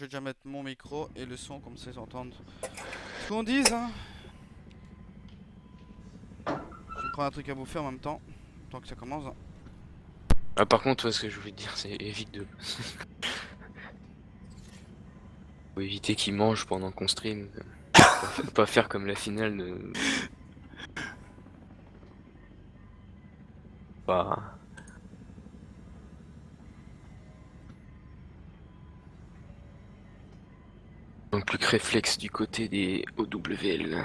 je vais déjà mettre mon micro et le son comme ça ils entendent ce qu'on dise. Hein. Je me prends un truc à bouffer en même temps, tant que ça commence. Hein. Ah, par contre, ouais, ce que je voulais te dire, c'est évite de. Faut éviter qu'ils mangent pendant qu'on stream. Pas faire comme la finale de. Bah. Donc plus que réflexe du côté des OWL.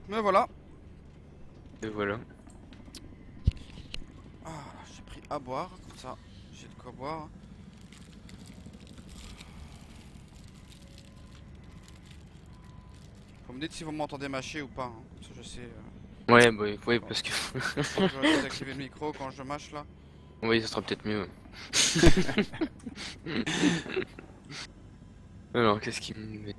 Mais voilà. Et voilà. Ah, j'ai pris à boire, comme ça j'ai de quoi boire. Faut me dire si vous m'entendez mâcher ou pas, hein. Comme ça je sais. Ouais, bah, ouais, Quand parce que. quand je vais désactiver le micro quand je mâche là. Oui, ça sera peut-être mieux. Alors, qu'est-ce qu'il me met?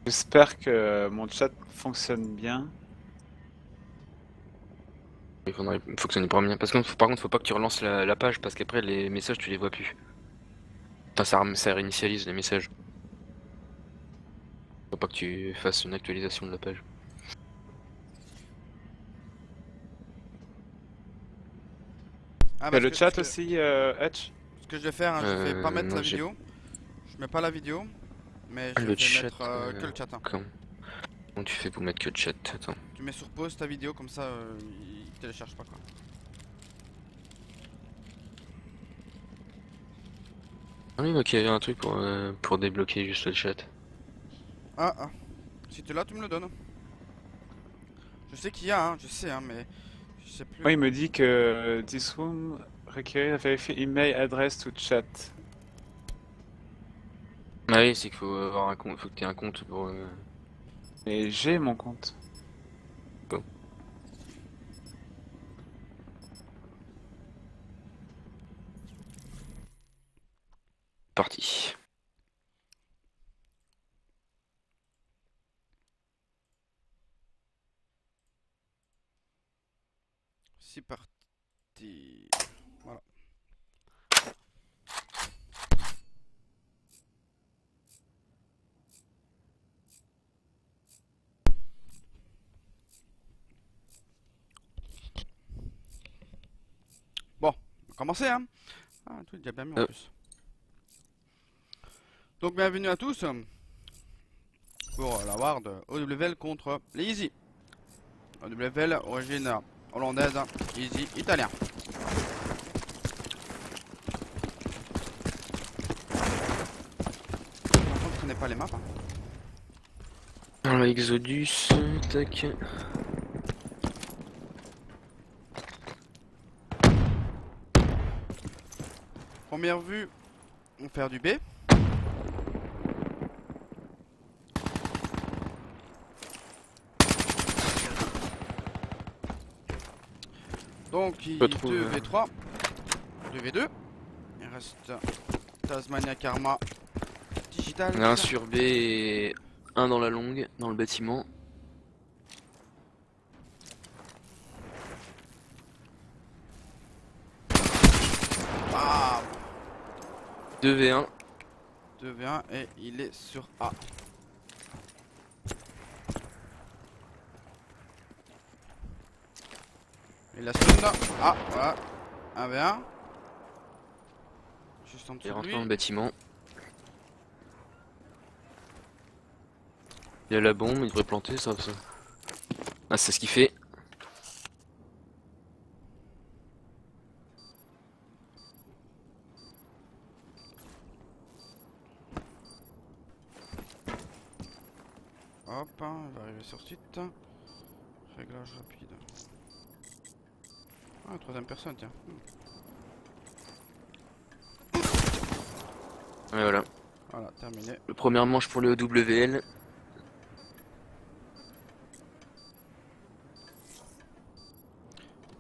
J'espère que mon chat fonctionne bien. Il faut que ça ne prenne bien. Parce que par contre, faut pas que tu relances la page parce qu'après les messages tu les vois plus. Enfin, ça réinitialise les messages. Faut pas que tu fasses une actualisation de la page. Ah T'as bah le chat aussi, Hutch? ce que je vais faire, hein, je vais pas mettre Non, la j'ai vidéo. Je mets pas la vidéo, mais je le vais chat. mettre que le chat. Hein. Comment tu fais pour mettre que le chat? Attends. Tu mets sur pause ta vidéo comme ça il télécharge pas quoi. Ah oui, ok, il y a un truc pour débloquer juste le chat. Ah ah, si tu l'as tu me le donnes. Je sais qu'il y a, hein, je sais, hein, mais je sais plus. Moi, il me dit que this room require vérifier email, adresse to chat. Ah oui, c'est qu'il faut avoir un compte, faut que tu aies un compte pour. Mais j'ai mon compte. Bon. Parti. C'est parti. Voilà. Bon, on va commencer hein. Ah, tout est déjà bien mis en plus. Donc bienvenue à tous pour la War de OWL contre les Easy. OWL, origine hollandaise, Easy italien. Par contre, je connais pas les maps. Hein. Alors, Exodus, tac. Première vue, on va faire du B. Donc, il 2v3, 2v2. Il reste Tasmania Karma Digital. On a un sur B et un dans la longue, dans le bâtiment. Ah, 2v1. 2v1 et il est sur A. Il a stun. Ah, voilà. 1v1. Juste en Il dessous est de rentré lui. dans le bâtiment. Il a la bombe, il devrait planter ça. Ah, c'est ce qu'il fait. Hop, hein, il va arriver sur site. Réglage rapide. Ah, troisième personne, tiens. Ouais, voilà. Voilà, terminé. Le première manche pour le OWL.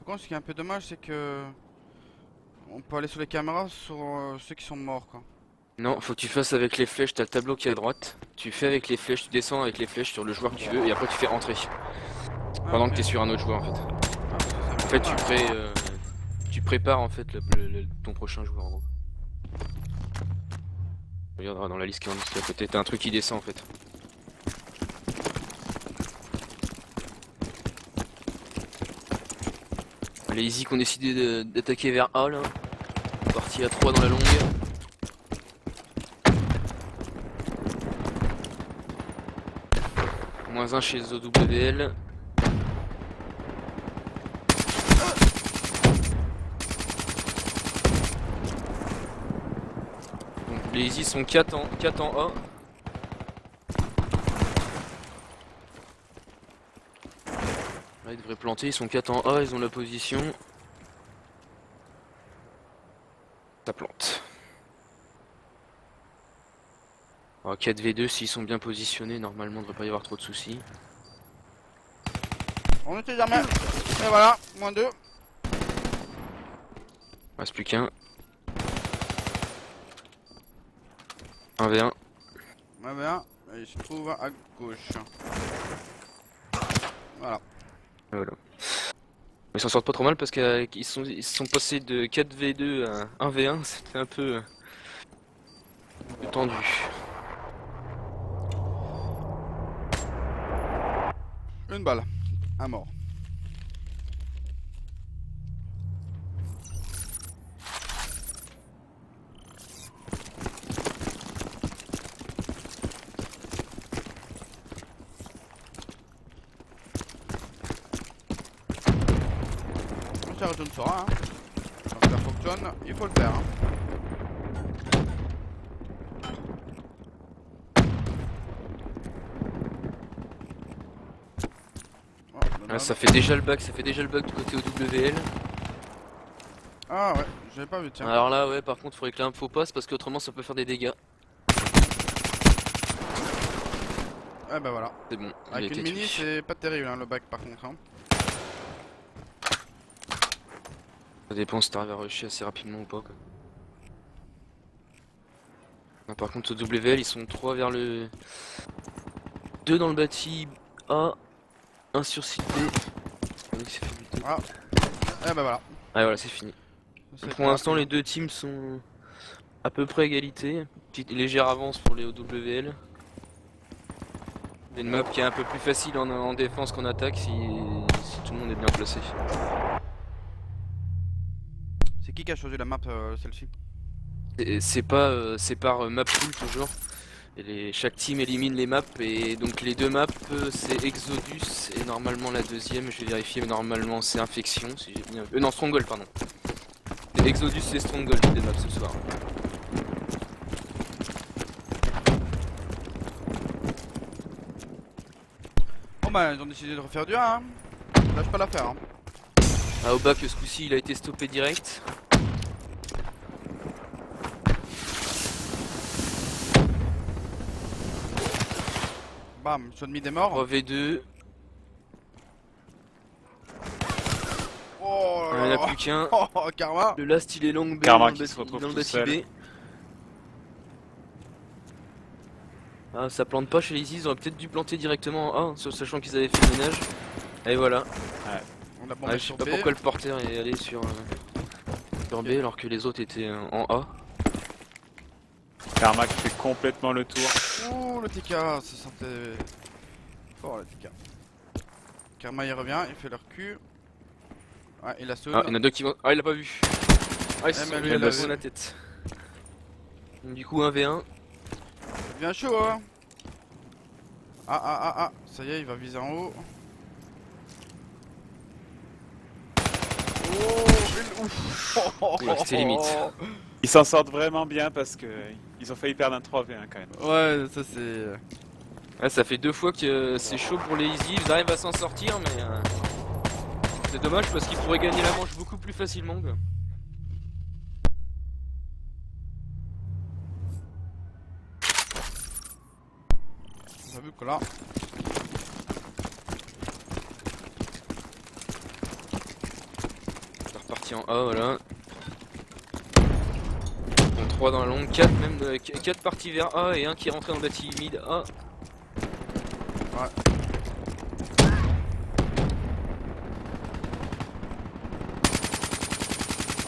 Par contre, ce qui est un peu dommage, c'est que on peut aller sur les caméras sur ceux qui sont morts, quoi. Non, faut que tu fasses avec les flèches, t'as le tableau qui est à droite. Tu fais avec les flèches, tu descends avec les flèches sur le joueur que tu veux et après tu fais entrer. Pendant que t'es sur un autre joueur en fait. En fait, tu prépares en fait ton prochain joueur en gros. Regarde dans la liste qui est en liste à côté, t'as un truc qui descend en fait. Les Easy qui ont décidé d'attaquer vers A là. Parti à 3 dans la longue. -1 chez OWL. Donc les Easy sont 4 en A. Là ils devraient planter, ils sont 4 en A, ils ont la position. Ça plante. Alors, 4v2, s'ils sont bien positionnés, normalement il devrait pas y avoir trop de soucis. On ne sait jamais. Et voilà, -2. Reste plus qu'un. 1v1. Ouais, bien. Et il se trouve à gauche. Voilà. Et voilà. Ils s'en sortent pas trop mal parce qu'ils se sont passés de 4v2 à 1v1, c'était un peu tendu. Une balle. Un mort. Ça retourne sera, hein. Quand ça fonctionne, il faut le faire, hein. Oh, Ah, ça fait déjà le bug du côté OWL. Ah ouais, j'avais pas vu, tiens. Alors là ouais par contre faudrait que l'info passe parce qu'autrement ça peut faire des dégâts. Ouais bah voilà. C'est bon. il a Avec été une mini tué. c'est pas terrible hein, le bac par contre, hein. Ça dépend si t'arrives à rusher assez rapidement ou pas quoi. Ah, par contre OWL ils sont 3 vers le... 2 dans le bâti A, 1 sur site B. Ah. Eh bah voilà. Ah voilà c'est fini. C'est Pour l'instant les deux teams sont à peu près à égalité. Petite légère avance pour les OWL. Une map qui est un peu plus facile en défense qu'en attaque si tout le monde est bien placé. C'est qui a choisi la map celle-ci? C'est par map pool toujours. Et chaque team élimine les maps et donc les deux maps c'est Exodus et normalement la deuxième je vais vérifier mais normalement c'est Infection si j'ai bien vu. Non Stronghold pardon. C'est Exodus et Stronghold les deux maps ce soir. Bon bah ils ont décidé de refaire du 1 hein. Lâche pas l'affaire hein. Ah au bac ce coup-ci il a été stoppé direct. Bam, son demi des morts. 3v2. Oh Il là n'y en là. a plus qu'un. Oh Karma. Le last il est long B Karma dans le qui se retrouve dans le tout bâti seul. B. Ah ça plante pas chez les Easy, ils auraient peut-être dû planter directement en A, sachant qu'ils avaient fait le ménage. Et voilà. On a bombé Ouais, je sais sur pas B. pourquoi le porteur est allé sur B alors que les autres étaient en A. Karma qui fait complètement le tour. Ouh le TK, ça sentait fort le TK. Karma il revient, il fait leur cul. Ouais, il a stun. Ah, il y en a deux qui vont. Ah, il l'a pas vu. Ah, ils se mais sont lui, mis il la l'a sur vu. la tête. Donc, du coup, 1v1. Il devient chaud hein. Ah, ça y est, il va viser en haut. Oh, ouf. Ouais, c'était limite. Ils s'en sortent vraiment bien parce que ils ont failli perdre un 3v1 quand même. Ouais, ça c'est... Ouais, ça fait 2 fois que c'est chaud pour les Easy. Ils arrivent à s'en sortir, mais c'est dommage parce qu'ils pourraient gagner la manche beaucoup plus facilement. Quoi. On a vu que là... en A, voilà. Bon, 3 dans la longue, 4 même, 4 partis vers A et un qui est rentré dans le bâti mid A. Ouais.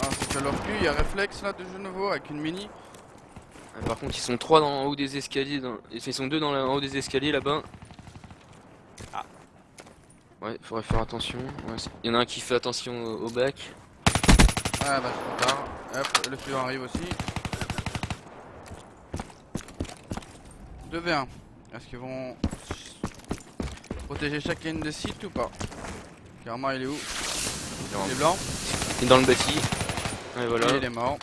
Ah, c'est fait leur cul, il y a réflexe là de jeu nouveau avec une mini. Par contre, ils sont 3 en haut des escaliers, ils sont 2 en haut des escaliers là-bas. Ah. Ouais, faudrait faire attention. Ouais, il y en a un qui fait attention au bac. Ah bah c'est trop tard. Hop, le suivant arrive aussi. 2v1. Est-ce qu'ils vont protéger chacune des sites ou pas? Clairement il est où? Il est blanc. Il est dans le bâti. Ouais, voilà. Et il est mort.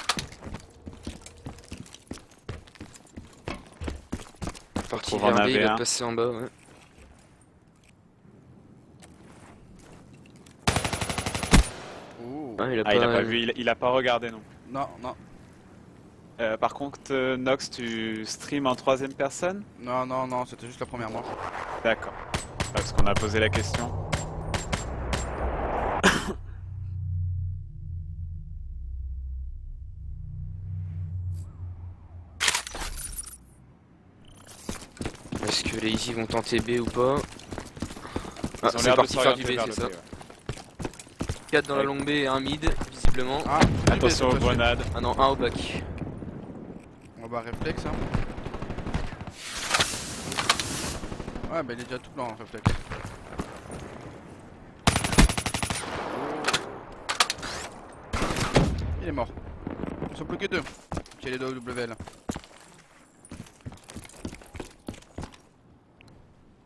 Parti retrouve en vers B, il va AV1. passer en bas, ouais. Ouh. Ah, il a Ah, il a pas pas vu, il a pas regardé non. Non, non. Par contre, Nox, tu stream en troisième personne? Non, non, non, c'était juste la première manche. D'accord. Parce qu'on a posé la question. Est-ce que les Easy vont tenter B ou pas? Ah, Ils ont c'est l'air de parti faire du s'orienter B, vers c'est le ça. B, ouais. 4 dans la Ouais. longue B et un mid, visiblement. Ah, Attention aux grenades. Ah non, un au bac. On va réflexe hein. Ouais bah il est déjà tout blanc réflexe. Il est mort. Ils sont plus que deux. Qui est les deux WL.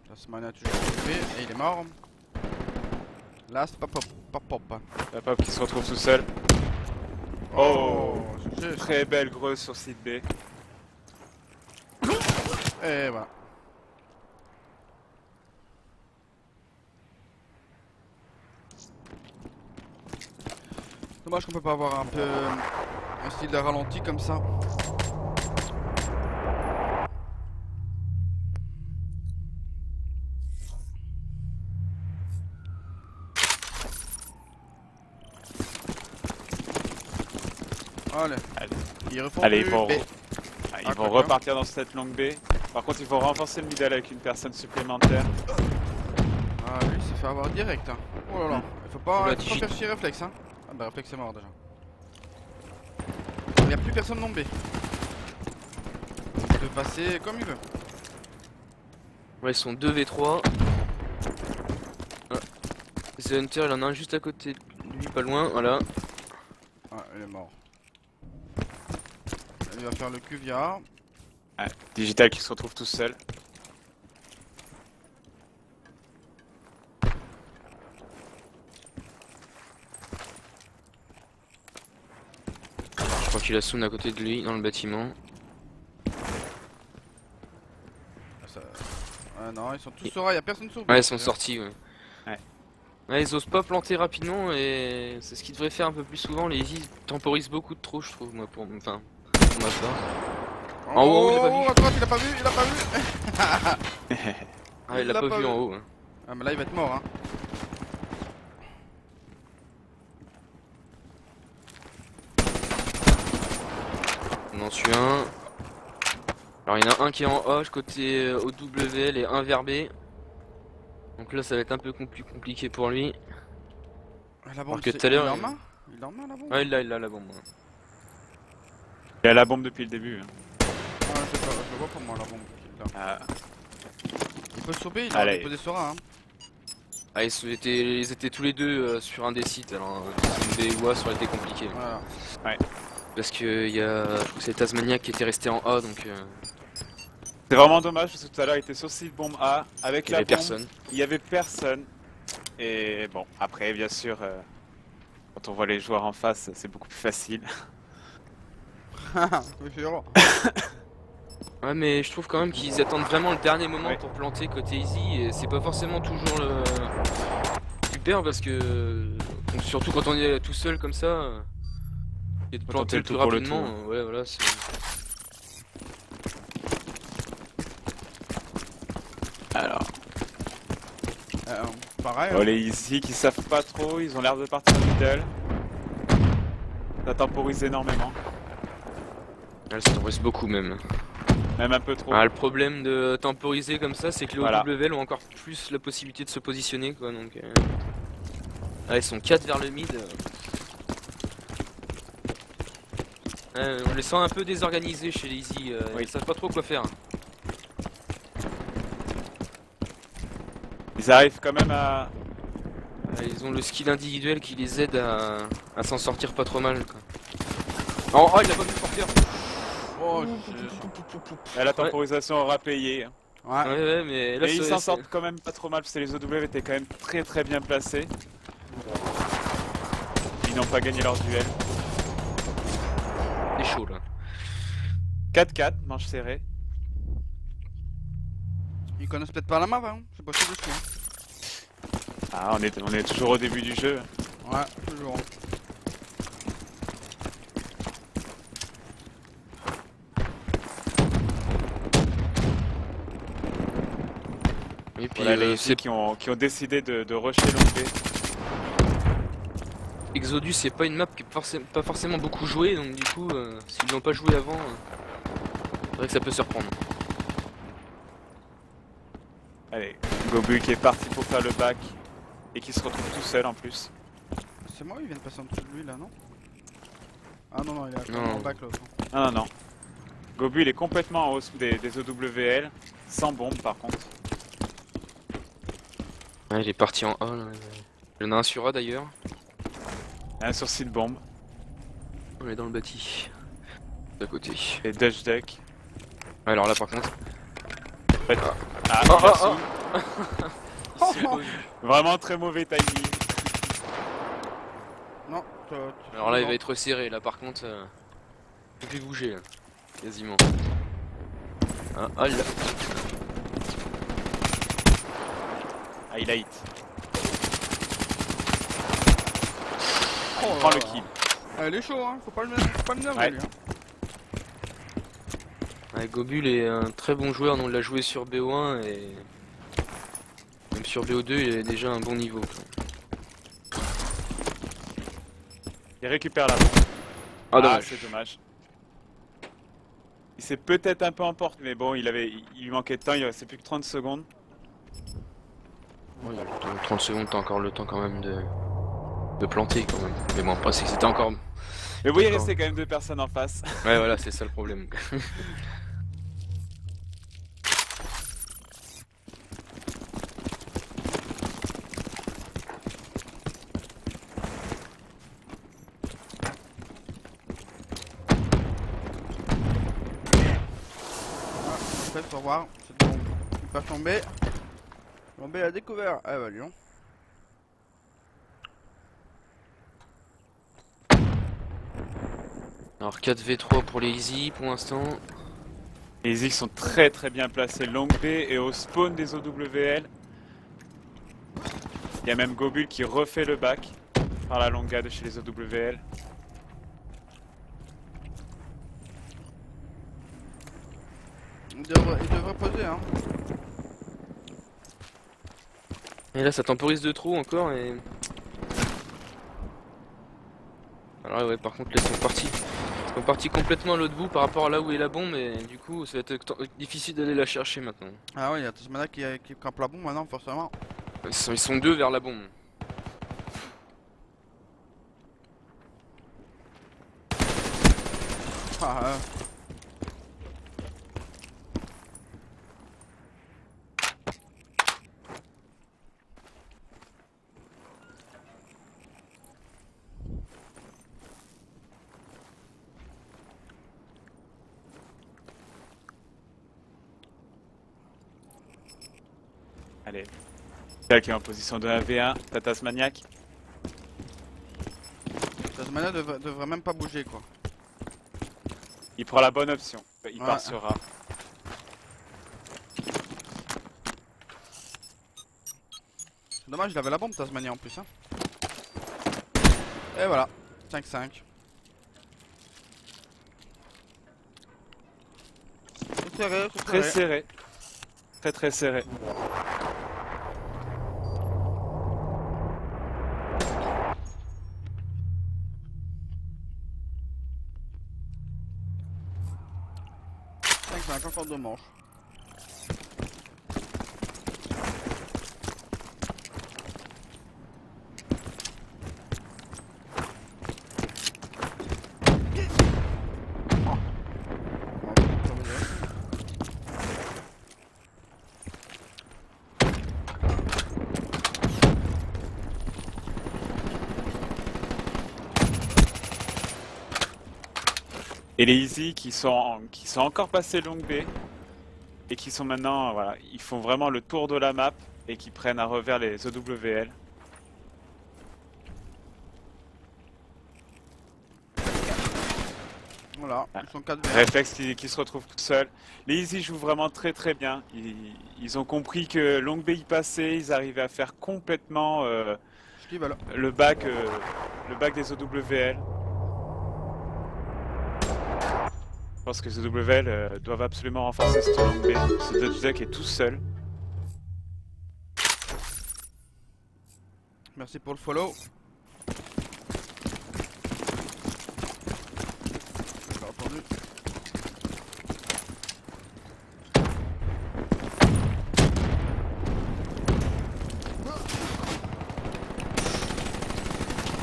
Tasman a toujours occupé et il est mort. Last pop pop pop pop. La pop qui se retrouve tout seul. Oh, très belle greuse sur site B. Et voilà. Dommage qu'on peut pas avoir un peu un style de ralenti comme ça. Allez. Ils refont Allez, du ils vont, B. ils vont repartir dans cette longue B. Par contre, il faut renforcer le middle avec une personne supplémentaire. Ah lui il s'est fait avoir direct hein. Oh là là. Il faut pas, Oula, il faut pas faire chier réflexe hein. Ah bah réflexe est mort déjà. Il n'y a plus personne non B. Il peut passer comme il veut. Ouais, ils sont 2v3. Ah. The Hunter, il en a un juste à côté de lui, pas loin, voilà. Ah il est mort. Il va faire le QVIA. Ouais, Digital qui se retrouve tout seul. Je crois qu'il a Soon à côté de lui, dans le bâtiment. Ah non ils sont tous sur A, y a personne sur B. Ouais, ils sont sortis, ouais. Ouais. Ouais, ils osent pas planter rapidement et c'est ce qu'ils devraient faire un peu plus souvent. Les Easy temporisent beaucoup de trop, je trouve, moi, pour ma part. En haut, il a pas vu. À droite il a pas vu, il a pas vu. Ah, il l'a pas vu en haut. Hein. Ah mais là il va être mort hein. On en suit un. Alors il y en a un qui est en A, côté OWL et un vers B. Donc là ça va être un peu plus compliqué pour lui. La bombe que c'est- tout à l'heure, il est en il- main. Il est en main la bombe. Ouais, il a la bombe. Ouais. Il a la bombe depuis le début. Hein. Ah je sais pas, je le vois pour moi la bombe. Là. Ah, Il peut sauver, il a Allez. déposé sur A hein. Ah, ils étaient tous les deux sur un des sites, alors des voix ça aurait été compliqué. Voilà. Parce que y a, je crois que c'est Tasmania qui était resté en A, donc c'est vraiment dommage parce que tout à l'heure il était sur site bombe A avec il y la avait bombe. personne. Il y avait personne. Et bon, après bien sûr, quand on voit les joueurs en face, c'est beaucoup plus facile. Oui, c'est sûr. Ouais, mais je trouve quand même qu'ils attendent vraiment le dernier moment Ouais. pour planter côté Easy, et c'est pas forcément toujours le super parce que donc, surtout quand on est tout seul comme ça, et de Faut planter tenter le le plus tout pour le rapidement, tout. ouais voilà. c'est- Alors, Pareil. oh, les Easy qui savent pas trop, ils ont l'air de partir middle. Ça temporise énormément. Elle se temporise beaucoup même. Même un peu trop. Ah, le problème de temporiser comme ça, c'est que les Voilà. OWL ont encore plus la possibilité de se positionner quoi. Donc, ils sont 4 vers le mid. On les sent un peu désorganisés chez les Easy. Oui. Ils savent pas trop quoi faire. Ils arrivent quand même à... Ils ont le skill individuel qui les aide à s'en sortir pas trop mal quoi. Oh, il a pas vu porter. Oh, je... Et la temporisation aura payé. Ouais. Ouais, mais là Et ils c'est- s'en c'est sortent quand même pas trop mal parce que les OW étaient quand même très bien placés. Ils n'ont pas gagné leur duel. c'est chaud là. 4-4, manche serrée. Ils connaissent peut-être pas la map, hein. C'est possible aussi. Hein. Ah, on est toujours au début du jeu. Ouais, toujours. Et puis Voilà les c'est qui ont décidé de rusher l'onglet. Exodus, c'est pas une map qui est pas forcément beaucoup jouée, donc du coup, s'ils l'ont pas joué avant, c'est vrai que ça peut surprendre. Allez, Gobu qui est parti pour faire le back et qui se retrouve tout seul en plus. C'est moi, il vient de passer en dessous de lui là, non? Ah non, non, il est Non. en back l'autre. Non. Gobu il est complètement en hausse des OWL, sans bombe par contre. Ouais, il est parti en A là. Il y en a un sur A d'ailleurs. Un sourcil de bombe On est dans le bâti. D'à côté. et Dutch Duck. Alors là par contre. Ah, Oh, merci. C'est pas vu. Vraiment très mauvais timing. Non, Alors là il va être serré, là par contre. Il peut plus bouger là. Quasiment. Ah là. Ah, il a hit. Oh, Il prend le kill. Ah, il est chaud, hein. Faut pas le nerver, Ouais. lui. Hein. Ouais, Gobul est un très bon joueur, on l'a joué sur BO1 et même sur BO2 il est déjà un bon niveau. Il récupère la bombe. Ah, dommage. C'est dommage. Il s'est peut-être un peu emporté, mais bon, il lui manquait de temps, il restait plus que 30 secondes. Ouais, 30 secondes, t'as encore le temps quand même de planter quand même. Mais bon, après c'est que c'était encore... Mais oui, il D'accord. restait quand même 2 personnes en face. Ouais voilà, c'est ça le problème. Peut-être, au revoir. C'est bon. Il va tomber. Tomber à découvert. Ah bah, Lyon. Alors 4v3 pour les Easy pour l'instant. Les Ziggs sont très bien placés long B et au spawn des OWL. Il y a même Gobul qui refait le back par la longa de chez les OWL. Il devrait poser, hein. Et là ça temporise de trop encore et... Alors ouais par contre là ils sont partis complètement à l'autre bout par rapport à là où est la bombe et du coup ça va être difficile d'aller la chercher maintenant. Ah ouais, il y a Tasmana qui campe la bombe maintenant, forcément. Ils sont deux vers la bombe. Ah, Allez. Cal qui est en position de 1v1, Tatas Maniac. Tasmana devrait même pas bouger, quoi. Il prend la bonne option. Il Ouais. part sur A. C'est dommage, il avait la bombe, Tasmania, en plus, hein. Et voilà. 5-5. C'est serré, c'est Très serré. serré. Très serré. 5 encore 2 manches. Et les Easy qui sont encore passés longue B et qui sont maintenant, voilà, ils font vraiment le tour de la map et qui prennent à revers les OWL. Voilà, Ah. ils sont 4 Réflexe qui se retrouve tout seul. Les Easy jouent vraiment très bien. Ils ont compris que longue B y passait, ils arrivaient à faire complètement Ce qu'ils veulent. le back des OWL. Je pense que les OWL doivent absolument renforcer cette longue B. Ce Dutch Duck est tout seul. Merci pour le follow. J'ai pas entendu.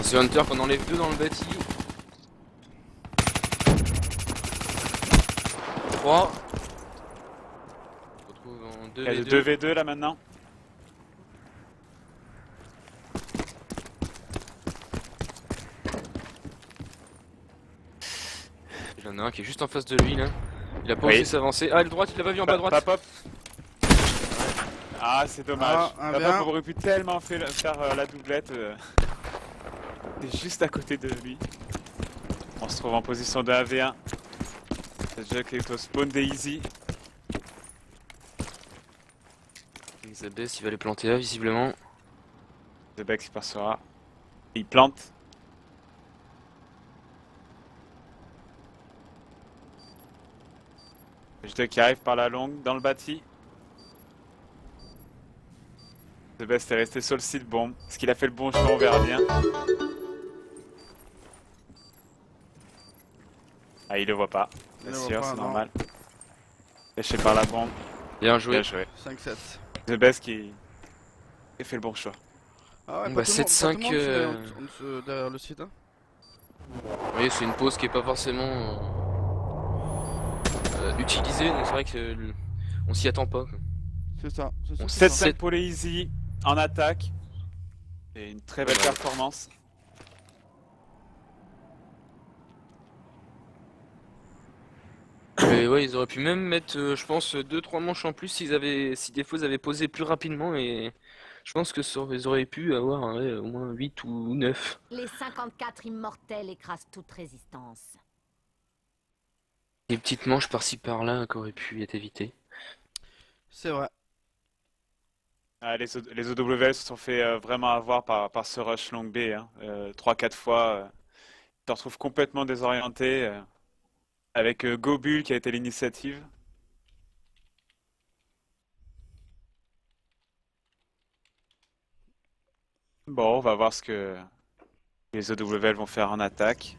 C'est Hunter qu'on enlève 2 dans le bâti. 3. On se retrouve en Il y a 2v2. 2v2 là maintenant. Il y en a un qui est juste en face de lui là. Il a pas Oui. osé s'avancer. Ah, le droite, il l'a pas vu en bas à droite. Pop. Ah, c'est dommage. Ah, un Papa bien. aurait pu tellement faire la doublette. T'es juste à côté de lui. On se trouve en position de 1v1. Le Jack est au spawn des Easy. Xabès, il va les planter là visiblement. The Bex il passera. Il plante. Le Jack qui arrive par la longue dans le bâti. The Best est resté sur le site, bon. Est-ce qu'il a fait le bon choix? On verra bien. Ah, il le voit pas. Il Bien le voit sûr, pas, c'est non. normal. Lâché par la bombe. Bien joué. Bien joué. 5-7. The Best qui a fait le bon choix. Ah ouais, Bah, pas tout le monde- 7-5, pas tout le monde se met derrière le site. Hein. Oui, c'est une pause qui est pas forcément utilisée, donc c'est vrai que on s'y attend pas, quoi. C'est ça. C'est ça, On c'est 7-5 ça. pour les Easy en attaque. Et une très belle Ouais. performance. Mais ouais, ils auraient pu même mettre, je pense, 2-3 manches en plus si des fois ils avaient posé plus rapidement et je pense que ils auraient pu avoir ouais, au moins 8 ou 9. Les 54 immortels écrasent toute résistance. Des petites manches par-ci par-là qui auraient pu être évitées. C'est vrai. Ah, les OWL se sont fait vraiment avoir par ce rush long B. Hein. 3-4 fois. Tu te retrouves complètement désorienté. Avec Gobul qui a été l'initiative. Bon, on va voir ce que les OWL vont faire en attaque.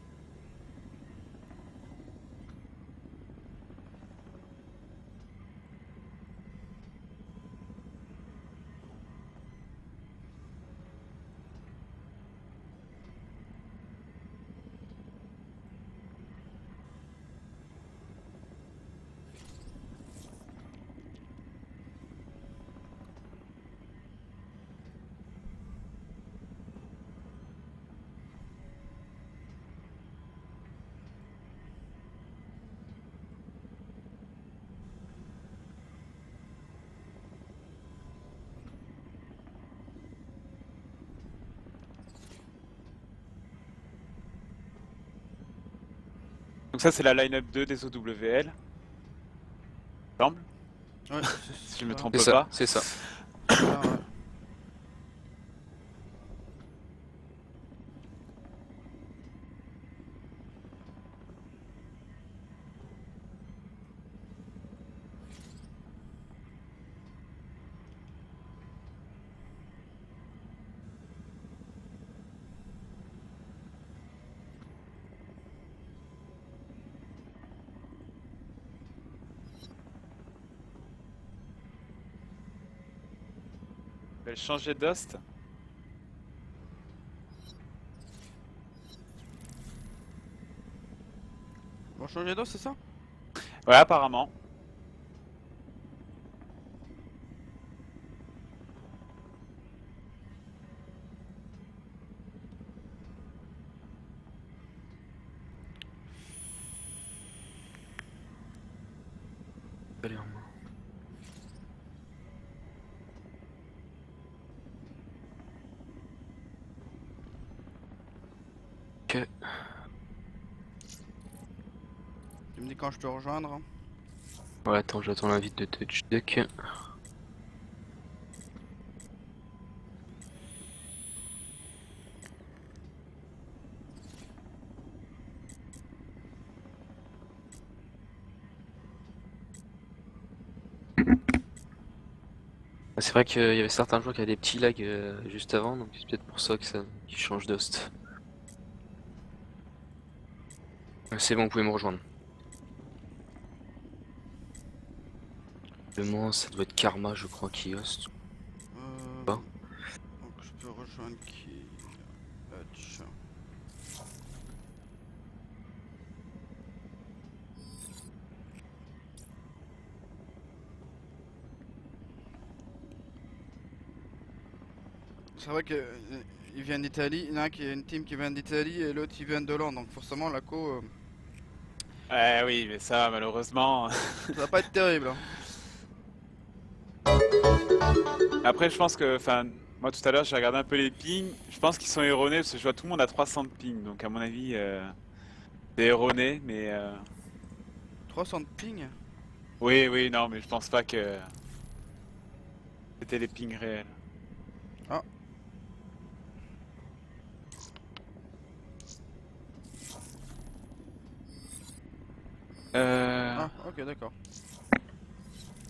Donc ça c'est la line-up 2 des OWL. Semble, Ouais, si je me ça. trompe C'est ça, pas. c'est ça. Ah, ouais. veulent changer d'host. Ils vont changer d'os, c'est ça? Ouais, apparemment. Allez, en main. Ok. Tu me dis quand je peux rejoindre. Ouais, attends, j'attends l'invite de Touch Duck. C'est vrai qu'il y avait certains joueurs qui avaient des petits lags juste avant, donc c'est peut-être pour ça que ça qu'ils changent d'host. C'est bon, vous pouvez me rejoindre. Le moins, ça doit être Karma, je crois, qui host. Pas. Donc je peux rejoindre qui? Hutch. C'est vrai que il vient d'Italie, il y en a un qui a une team qui vient d'Italie et l'autre il vient de Hollande, donc forcément la co Oui, mais ça, malheureusement. ça va pas être terrible. Hein. Après, je pense que, enfin, moi tout à l'heure, j'ai regardé un peu les pings. Je pense qu'ils sont erronés parce que je vois tout le monde à 300 de ping. Donc, à mon avis, c'est erroné. Mais 300 de ping. oui, oui, non, mais je pense pas que c'était les pings réels. Ah. Ah, ok, d'accord.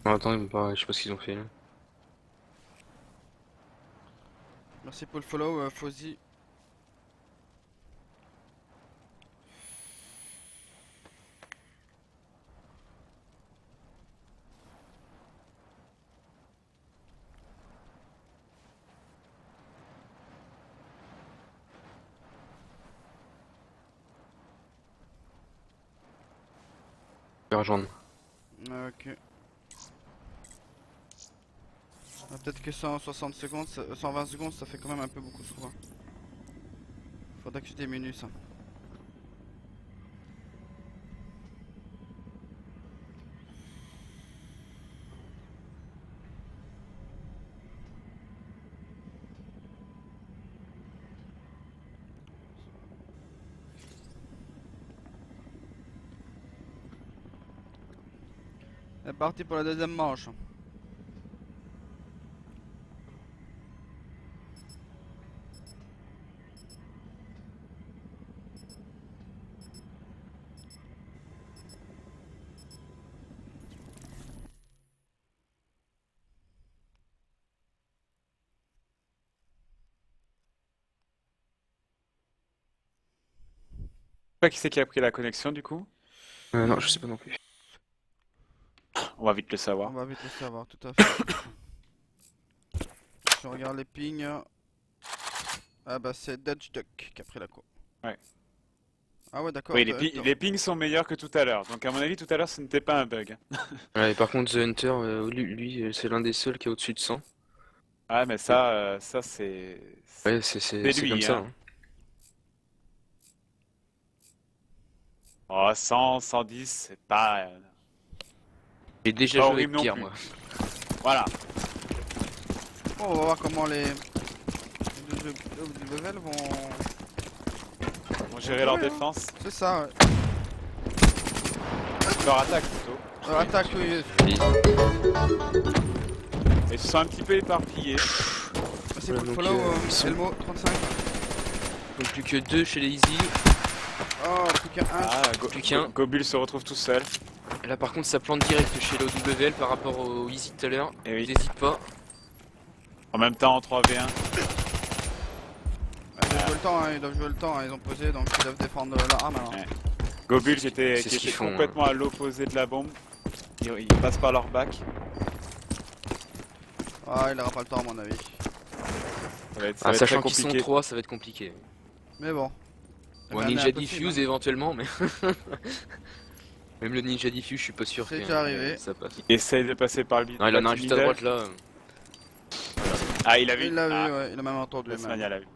Attends, ils m'ont pas... je sais pas ce qu'ils ont fait là. Merci pour le follow, Fozzy. Je vais rejoindre. Ok. Ah, peut-être que 160 secondes, 120 secondes, ça fait quand même un peu beaucoup, je trouve. Faudra que je diminue ça. C'est parti pour la deuxième manche. Je sais pas qui c'est qui a pris la connexion du coup. Non, je sais pas non plus. On va vite le On savoir. va vite le savoir, tout à fait. Si on regarde les pings. Ah bah c'est Dutch Duck qui a pris la co. Ouais. Ah ouais d'accord. Oui, The les pings sont meilleurs que tout à l'heure. Donc, à mon avis, tout à l'heure, ce n'était pas un bug. Ouais, et par contre, The Hunter, lui, c'est l'un des seuls qui est au-dessus de 100. Ah, mais ça c'est. Ouais, C'est c'est lui, comme ça. hein. Hein. Oh, 100, 110, c'est pas. J'ai déjà Pas joué avec horrible non Pierre, plus. moi. Voilà. Bon, on va voir comment les deux level vont. Vont gérer leur Ouais, hein. défense. C'est ça, ouais. Leur attaque plutôt. Attaque, oui. Ils se sont un petit peu éparpillés. Merci Ouais, pour le donc, follow, ils sont- Elmo 35. Donc plus que 2 chez les Easy. Oh, plus qu'un 1. Ah, Plus qu'un. Gobul se retrouve tout seul. Et là par contre ça plante direct chez l'OWL par rapport au Easy tout à l'heure. Eh oui. N'hésite pas. En même temps en 3v1. Ils doivent jouer le temps, hein, ils doivent jouer le temps, hein, ils ont posé donc ils doivent défendre la arme alors. Ouais. Gobul qui C'est était ce qu'ils font, complètement à l'opposé de la bombe. Ils passent par leur bac. Ah, il aura pas le temps à mon avis. Ça va être très Sachant qu'ils sont compliqué. 3, ça va être compliqué. Mais bon. Ou un Rien n'est ninja impossible, diffuse hein. éventuellement, mais. Même le ninja diffuse, je suis pas sûr C'est que déjà arrivé. ça passe. Il essaye de passer par le Non, il en a un bâtiment juste à droite là. Ah, il a vu. Il l'a vu, Ah, ouais, il a même entendu. même. Tasmania l'a vu.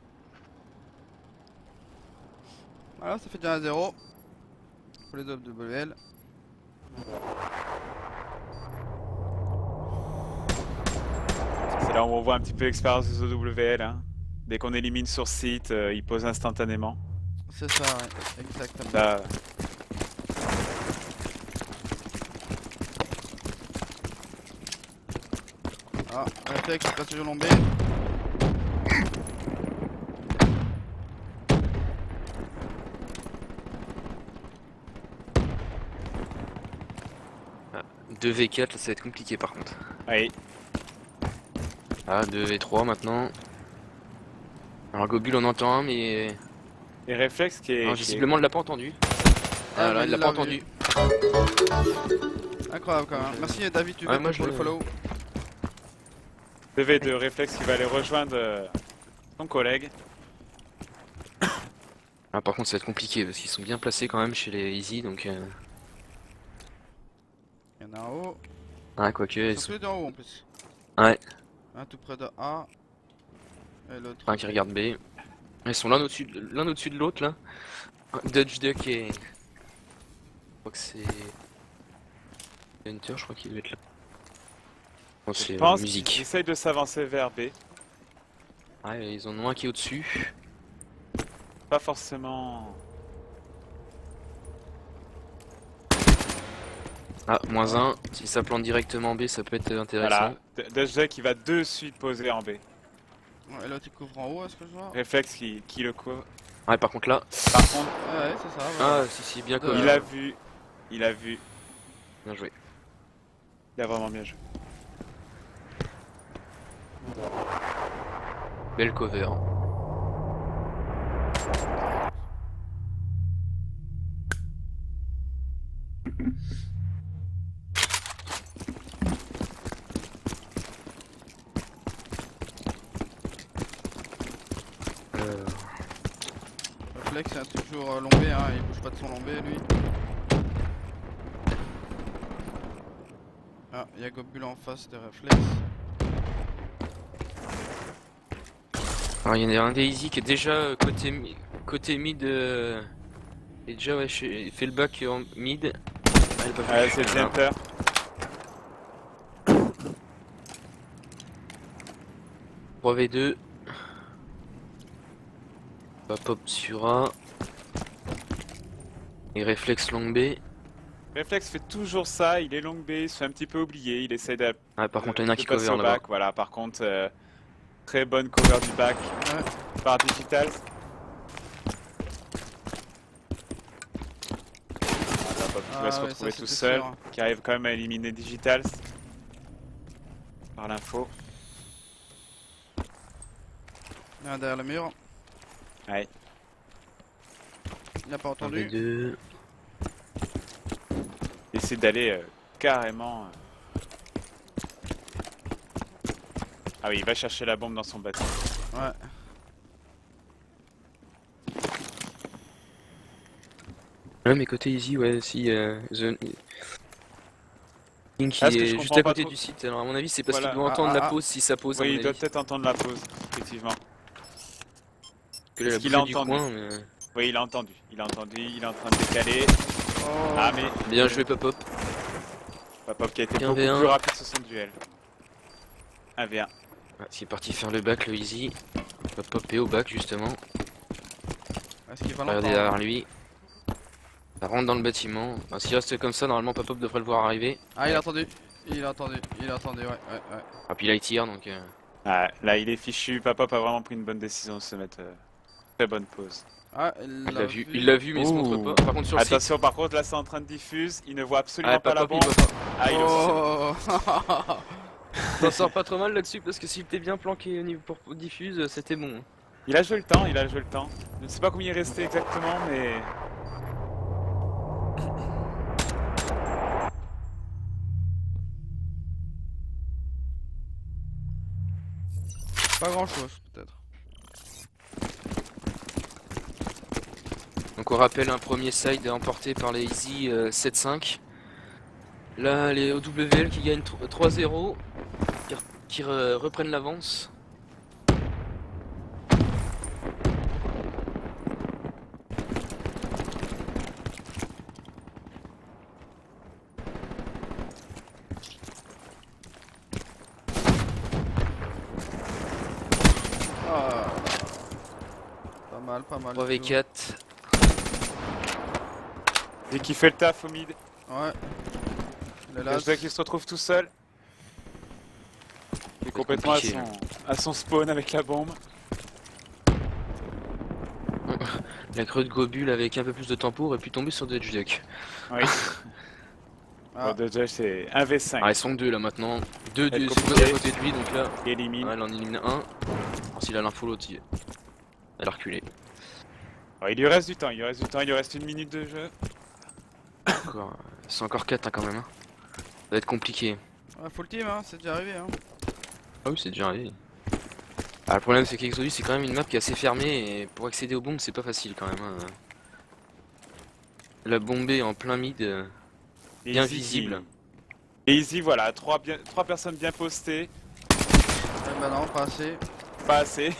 Voilà, ça fait déjà 1-0 pour les WL. C'est là où on voit un petit peu l'expérience des OWL. Hein. Dès qu'on élimine sur site, ils posent instantanément. C'est ça, ouais, exactement. Là, Ah, réflexe, précision long B. Ah, 2v4, là, ça va être compliqué par contre. oui. Ah, 2v3 maintenant. Alors Gobul on entend un, mais. Et réflexe qui est. Non, visiblement, il l'a pas entendu. Ah, là, mais il l'a il pas l'a entendu. Incroyable quand même. Merci David, tu Ouais, veux moi, pour je- le follow. PV de réflexe qui va aller rejoindre son collègue. Ah, par contre, ça va être compliqué parce qu'ils sont bien placés quand même chez les Easy donc. Il y en a en haut. Ah, quoique, Ils ils sont sont. tous les deux en haut en plus. Ouais. Un tout près de A. Et l'autre. Un qui regarde B. Ils sont l'un au-dessus de l'autre là. Dodge Duck et. Je crois que c'est. Hunter, je crois qu'il doit être là. Non, Je c'est pense qu'ils musique. essayent de s'avancer vers B. Ouais, ils en ont un qui est au-dessus. Pas forcément. Ah, -1. Si ça plante directement B, ça peut être intéressant. Voilà. Dodge qui va de suite poser en B. Ouais, et l'autre il couvre en haut, est-ce que je vois? Réflexe qui le couvre. Ouais, par contre là. Par contre, Ouais, c'est ça. Voilà. Ah, si, bien comme. il a vu. Il a vu. Bien joué. Il a vraiment bien joué. Belle cover. Réflexe, c'est toujours long B, hein, il bouge pas de son long B lui. Ah, il y a Gobul en face de réflexe. Alors il y en a un des Easy qui est déjà côté mid. Et déjà ouais, il fait le back en mid. Ah, il a pas Ah, vu. c'est Voilà. Hunter. « 3v2. On va pop sur A. Et réflexe long B. Réflexe fait toujours ça, il est long B, il se fait un petit peu oublier, il essaie de, Ah, par contre, il y en a un de qui passer cover au là-bas. back. Voilà, par contre, très bonne cover du back Ouais. par Digital. Qui va se Ah ouais, retrouver ça, tout c'était seul, sûr. qui arrive quand même à éliminer Digital par l'info. Il y en a un derrière le mur. Ouais. Il n'a pas entendu. 3v2. Il essaie d'aller carrément. Ah oui, il va chercher la bombe dans son bâtiment. Ouais. Ouais, mais côté Easy, ouais, si. The... Link, Ah, il ce que je est juste comprends à pas côté trop- du site. Alors, à mon avis, c'est parce Voilà. qu'il doit Ah, entendre ah, la ah. pause si ça pose. à Oui, mon il doit avis. peut-être entendre la pause, effectivement. Que là, Est-ce la qu'il a bouche du entendu coin, mais... Oui, il a entendu, il est en train de décaler. Oh. Ah, mais Bien joué, Pop-Up. Papop qui a été 1v1. beaucoup plus rapide sur son duel. 1v1. Ouais, c'est parti faire le back, le Easy. Pop-Up est au back, justement. Est-ce qu'il va Regardez l'entendre? derrière lui. Ça rentre dans le bâtiment. Enfin, s'il reste comme ça, normalement, Pop-Up devrait le voir arriver. Ah, il a entendu. Il a entendu. Il a entendu, ouais. Ah, puis là, il tire, donc... Ah, là, il est fichu. Papop a vraiment pris une bonne décision de se mettre. Très bonne pause. Ah, Il l'a vu, mais il se montre Ouh. pas. Par contre, sur le site... Attention, par contre, là, c'est en train de diffuse. Il ne voit absolument Ah, pas la Pop-Up, bombe. il voit pas. Ah, il le sait. Oh. T'en sors pas trop mal là-dessus, parce que s'il était bien planqué au niveau pour diffuse, c'était bon. Il a joué le temps, il a joué le temps. Je ne sais pas combien il est resté exactement, mais. Pas grand chose, peut-être. Donc on rappelle un premier side emporté par les Easy 7-5. Là les OWL qui gagnent 3-0, qui reprennent l'avance. Ah. Pas mal. du tout. 3v4. Dès qu'il fait le taf au mid, Ouais. Il est là. Dashdak il se retrouve tout seul. Il est complètement compliqué, à son spawn avec la bombe. La creux de Gobule avec un peu plus de tempo aurait pu tomber sur Dashdak. Oui. Ah. Bon, Dashdak c'est 1v5. Ah, ils sont deux là maintenant. Deux Elle sont compliquée. à côté de lui, donc là, Il élimine. ouais, elle en élimine un. Alors, s'il a l'info, l'autre, elle a reculé. Il lui reste du temps, il lui reste 1 minute de jeu. Encore, c'est encore 4 hein, quand même. Hein. Ça va être compliqué. Ouais, full team, hein, c'est déjà arrivé. Hein. Ah oui, c'est déjà arrivé. Ah, le problème, c'est qu'Exodus, c'est quand même une map qui est assez fermée et pour accéder aux bombes, c'est pas facile quand même. Hein. La bomber en plein mid, Et bien Easy visible. Et Easy, voilà, 3 personnes bien postées. Bah non, pas assez. Pas assez.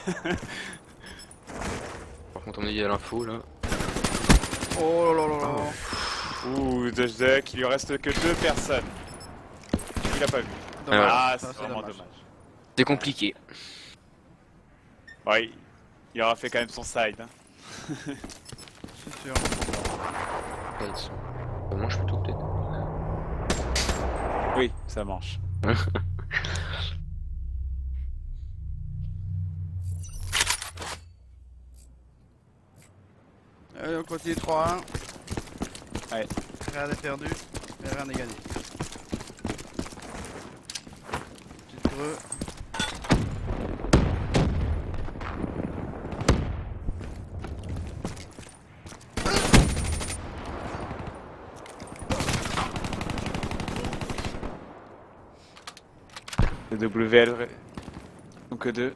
Par contre, on est à l'info là. Oh là là là là. Ouh, Dashdak, il lui reste que 2 personnes. Il a pas vu. Dommage. Ah, Ça, c'est vraiment dommage. C'est compliqué. Ouais, il aura fait quand même son side. Hein. C'est sûr. Ça mange plutôt peut-être. Oui, ça marche. Allez, on continue 3-1. Ouais. Rien n'est perdu, mais rien n'est gagné. Petite creux. Le WL, donc 2.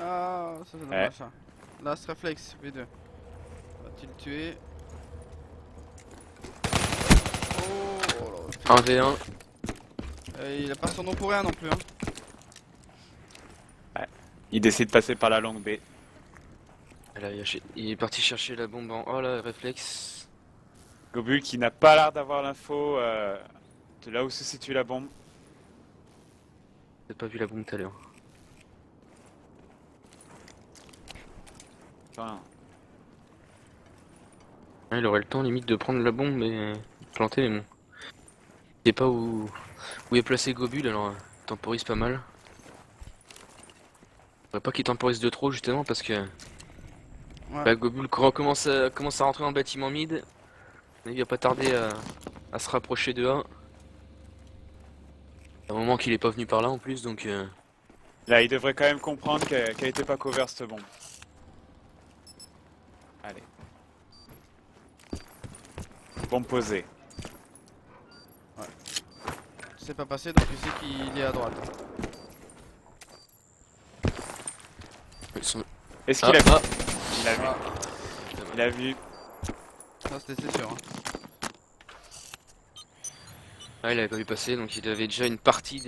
Ah, ça c'est dommage ça. Last réflexe, V2. Va-t-il tuer? Oh, oh là, 1v1. il a pas son nom pour rien non plus. Hein. Il décide de passer par la longue B. Il est parti chercher la bombe en. Oh là, réflexe. Gobul qui n'a pas l'air d'avoir l'info de là où se situe la bombe. J'ai pas vu la bombe tout à l'heure. Enfin, Ouais, il aurait le temps limite de prendre la bombe et planter, mais bon. Je sais pas où est placé Gobul, alors il temporise pas mal. Faudrait pas qu'il temporise de trop justement parce que Ouais. là, Gobul commence à rentrer dans le bâtiment mid. Il va pas tarder à se rapprocher de A. À un moment qu'il est pas venu par là en plus, donc là, il devrait quand même comprendre qu'elle était pas cover cette bombe. Allez. Bombe posée. C'est pas passé donc il sait qu'il est à droite. ils sont... Est-ce qu'il a vu? ah. Il a vu. Ah. Il a vu. Ça c'est sûr. Hein. Ah, il avait pas vu passer, donc il avait déjà une partie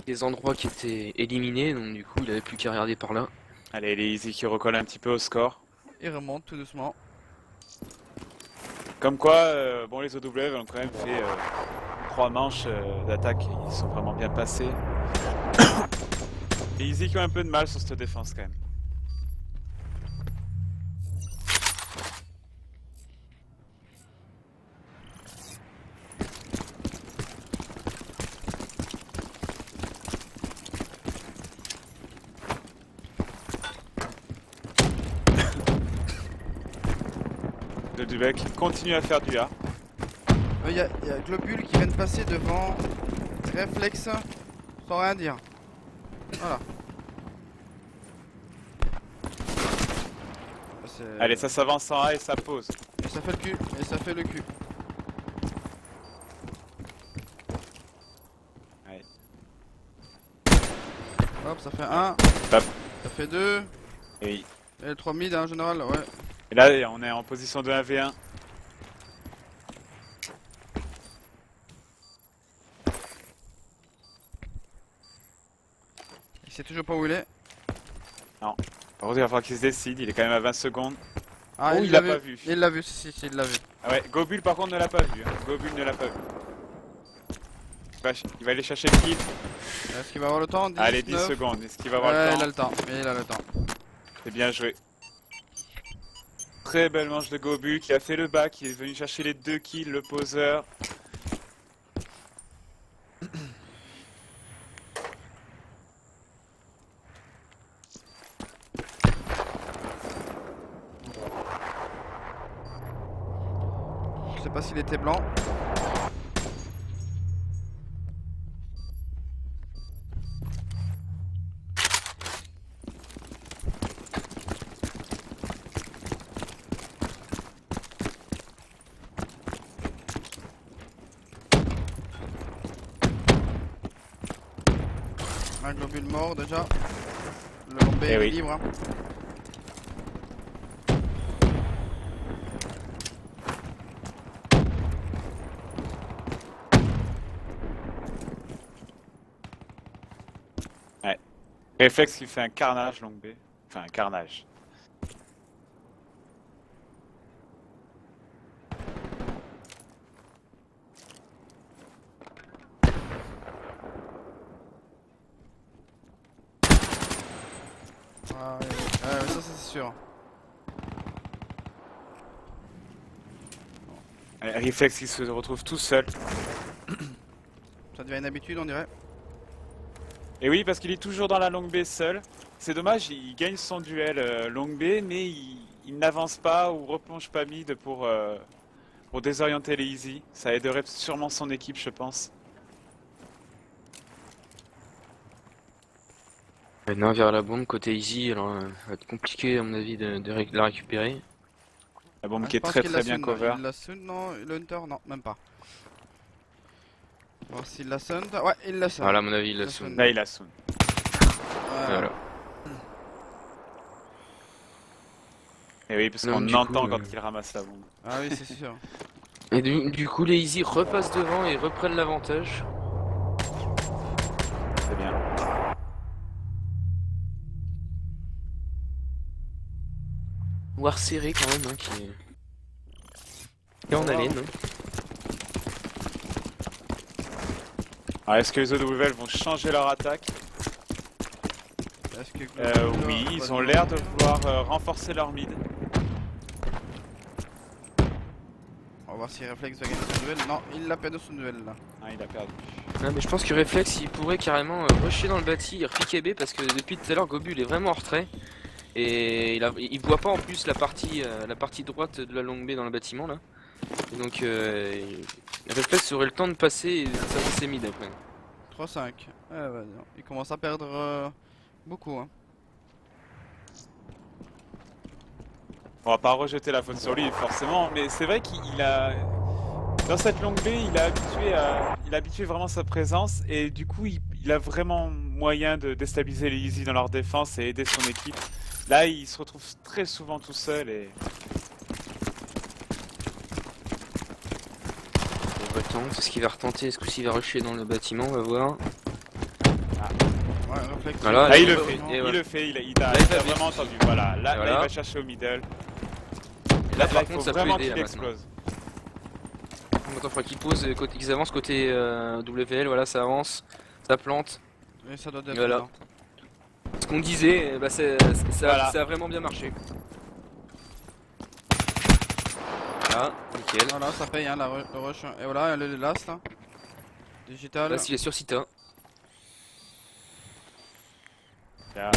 des endroits qui étaient éliminés, donc du coup il avait plus qu'à regarder par là. Allez, les Easy qui recolle un petit peu au score. Il remonte tout doucement. Comme quoi, bon, les OW ont quand même fait 3 manches d'attaque. Ils sont vraiment bien passés. Et Easy qui ont un peu de mal sur cette défense quand même. De Dubec continue à faire du A. Il y a Globule qui vient de passer devant réflexe sans rien dire. Voilà. Allez, ça s'avance en A et ça pose. Et ça fait le cul, et ça fait le cul. Ouais. Hop, ça fait 1. Hop. Ça fait 2. Et, Et le 3 mid, en général, ouais. et là, on est en position de 1v1. Il sait toujours pas où il est. Par contre, il va falloir qu'il se décide. Il est quand même à 20 secondes. Ah, Oh, il l'a l'a pas vu. Il l'a vu, si, il l'a vu. Ah ouais, Gobul par contre ne l'a pas vu. Hein. Gobul ne l'a pas vu. Il va aller chercher le kill. Est-ce qu'il va avoir le temps? 10, Allez, 10 9. secondes. Est-ce qu'il va avoir Ouais, le il temps? a le temps. Il a le temps. C'est bien joué. Très belle manche de Gobul qui a fait le back. Il est venu chercher les 2 kills, le poseur. Je sais pas s'il était blanc. Un globule mort déjà. Le lombé Eh est oui. libre. Hein. Réflexe qui fait un carnage long B. Enfin, un carnage. Ah, ça c'est sûr. Réflexe qui se retrouve tout seul. Ça devient une habitude, on dirait. Et oui, parce qu'il est toujours dans la longue B seul. C'est dommage, il gagne son duel longue B, mais il n'avance pas ou replonge pas mid pour désorienter les easy. Ça aiderait sûrement son équipe, je pense. Maintenant vers la bombe côté easy, alors ça va être compliqué à mon avis de la récupérer. La bombe Ouais, qui je est pense très qu'il très l'a bien sun, cover. Il l'a sun, non, le hunter, non, même pas. Voir s'il l'a sun. Ouais, il l'a sun. Voilà, à mon avis, il la La sound. sound. Là, il a soon. Voilà. Et oui, parce Non, qu'on du entend coup, quand il ramasse la bombe. Ah oui, c'est sûr. Et du coup, les easy repassent devant et reprennent l'avantage. C'est bien. War serré quand même, hein, qui est en haleine. Hein. Alors, est-ce que les OWL vont changer leur attaque? Est-ce que Oui, ils ont l'air de vouloir renforcer leur mid. On va voir si Reflex va gagner son duel. Non, il l'a perdu son duel là. Ah, il a perdu. Ah, mais je pense que Reflex il pourrait carrément rusher dans le bâti et repiquer B parce que depuis tout à l'heure Gobul est vraiment en retrait et il voit pas en plus la partie droite de la longue B dans le bâtiment là. Et donc Reflex aurait le temps de passer et de passer mid après. 3-5. Ah bah non. Il commence à perdre beaucoup. Hein. On va pas rejeter la faute sur lui forcément, mais c'est vrai qu'il a... Dans cette longue B, il a habitué vraiment sa présence et du coup il a vraiment moyen de déstabiliser les Easy dans leur défense et aider son équipe. Là il se retrouve très souvent tout seul et... On va tenter, est-ce qu'il va retenter, est-ce qu'il va rusher dans le bâtiment, on va voir. Ouais, Reflex. Voilà, Là il et le ouais, fait, et il ouais. le fait, il t'a Là, il va vraiment vite. entendu. Voilà, là, Voilà. là il va chercher au middle. Et là, par il faut contre ça peut vraiment aider qu'il là maintenant. explose. Attends, faudra qu'ils posent, qu'ils avancent côté WL, voilà ça avance, ça plante. Et ça doit être Voilà. dedans. Ce qu'on disait, bah ça Voilà. a vraiment bien marché. Voilà, nickel. Voilà, ça paye hein, le rush. Et voilà, le last là. Digital. Là, s'il est sur Sita. Là.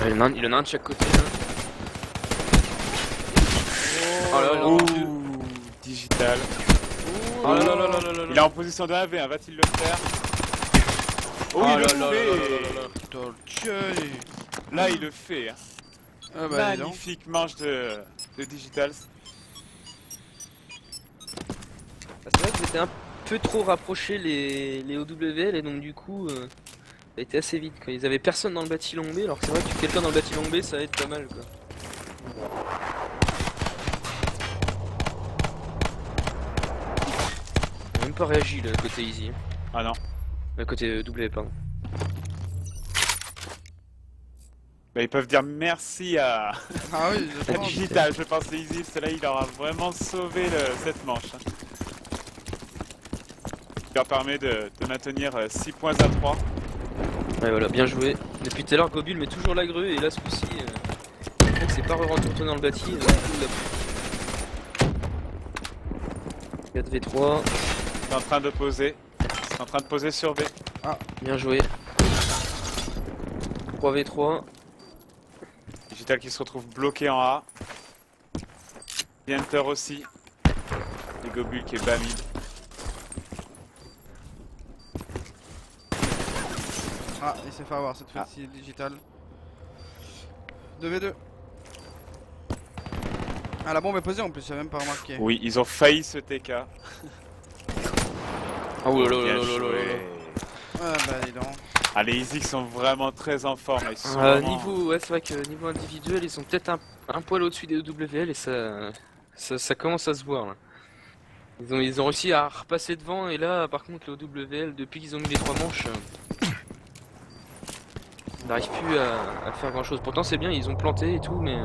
Il en a un de chaque côté. Là. Oh là là. Ouh, digital. Oh là là là là là là. Il est en position de 1v1, va-t-il le faire? Oh, Oh il le là là là là là fait! là là. Torture. Là, il le fait. Hein. Ah bah dis donc. Magnifique manche de digital. Bah, c'est vrai que c'était peu trop rapproché les OWL et donc du coup ça a été assez vite quoi. Ils avaient personne dans le bâti long B alors que c'est vrai que quelqu'un dans le bâti long B ça aide pas mal quoi. Il a même pas réagi le côté easy. Ah non. Le côté W pardon. Bah, ils peuvent dire merci à Ah oui, je pense. Digital, je pense que Easy, cela il leur a vraiment sauvé cette manche. Hein. Il leur permet de maintenir 6 points à 3. Ouais voilà, bien joué. Depuis tout à l'heure Gobul met toujours la grue et là ce coup-ci je crois que c'est pas retourné dans le bâti. 4v3. C'est en train de poser. C'est en train de poser sur B. Bien joué. 3v3. Digital qui se retrouve bloqué en A. Hunter aussi. Et Gobul qui est bas mid. Ah, il s'est fait avoir cette fois-ci, Digital. 2v2. Ah, la bombe est posée en plus, j'ai même pas remarqué. Oui, ils ont failli se TK. Ah oh là là Bien là là là joué. là. Ah bah dis donc. Ah, les Easy sont vraiment très en forme. Là. Ils sont vraiment- Niveau, ouais, c'est vrai que niveau individuel, ils sont peut-être un poil au-dessus des WL et ça commence à se voir. Là. Ils ont réussi à repasser devant et là, par contre, les WL, depuis qu'ils ont mis les 3 manches, ils n'arrivent plus à faire grand-chose. Pourtant, c'est bien, ils ont planté et tout, mais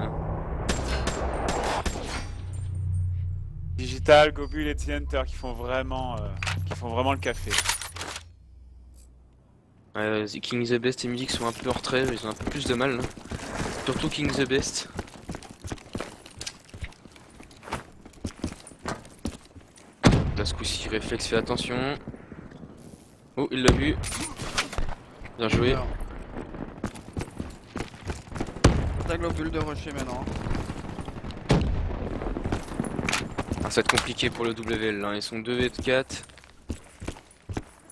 Digital, Gobul et Hunter qui font vraiment le café. King the Best et Music sont un peu en retrait, ils ont un peu plus de mal. Là. Surtout King the Best. Là, ce coup-ci, Réflexe fait attention. Oh, il l'a vu. Bien joué. Alors. T'as Globule de rusher maintenant. Ah, ça va être compliqué pour le WL. Là. Ils sont 2v4.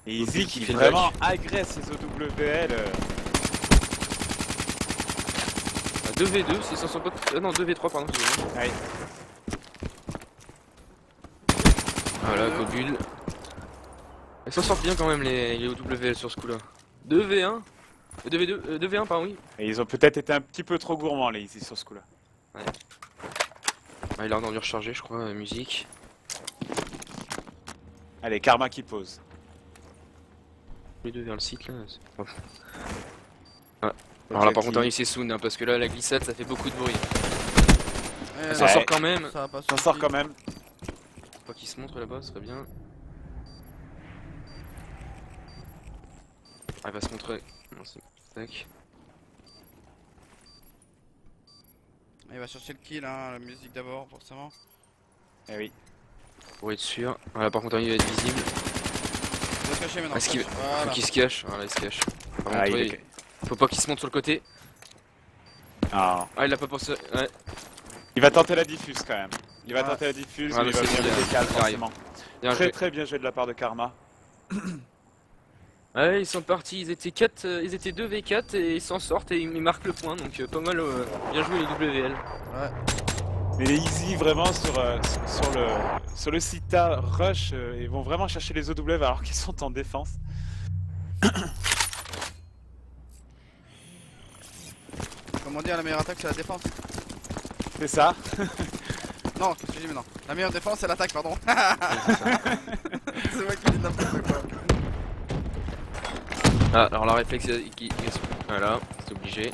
Et Easy qui fait le vraiment agresse les OWL. 2v2, s'ils s'en sont pas. Non, 2v3, pardon. Excusez-moi. Ouais. Voilà, Gobul. Ils s'en sortent bien quand même les OWL sur ce coup-là. 2v1 2v2 2v1 pardon oui. Et ils ont peut-être été un petit peu trop gourmands les Easy sur ce coup-là. Ah, il a entendu recharger je crois, musique. Allez, Karma qui pose. Les deux vers le site là. Ah. Alors là par contre il s'essoune hein, parce que là la glissade ça fait beaucoup de bruit. Eh, Ça Ouais. sort quand même. Ça va pas On sort quand même. Pas qu'il se montre là-bas, ce serait bien. Ah, il va se montrer. Non, tac. Il va chercher le kill, hein, la musique d'abord, forcément. Eh oui. Pour être sûr. Voilà, par contre il va être visible. Il va se cacher maintenant. Est-ce qu'il Voilà. Faut qu'il se cache. Voilà, il se cache. Par Ah, contre, il ouais, est- faut pas qu'il se monte sur le côté. Ah. Ah, il a pas pensé. Ouais. Il va tenter la diffuse quand même. Il va Ah. tenter la diffuse, Ah, mais il mais va c'est bien bien. le décaler Il arrive. forcément. Bien Très joué. très bien joué de la part de Karma. Ouais, ils sont partis. Ils étaient 4, ils étaient 2v4 et ils s'en sortent et ils marquent le point. Donc pas mal. Bien joué les WL. Ouais. Mais les Easy vraiment sur le Cita rush, ils vont vraiment chercher les OW alors qu'ils sont en défense. Comment dire, la meilleure attaque c'est la défense. C'est ça. Non, qu'est-ce que je dis maintenant? La meilleure défense c'est l'attaque, pardon. C'est moi qui dis n'importe quoi. Ah, alors la réflexe, voilà, c'est obligé.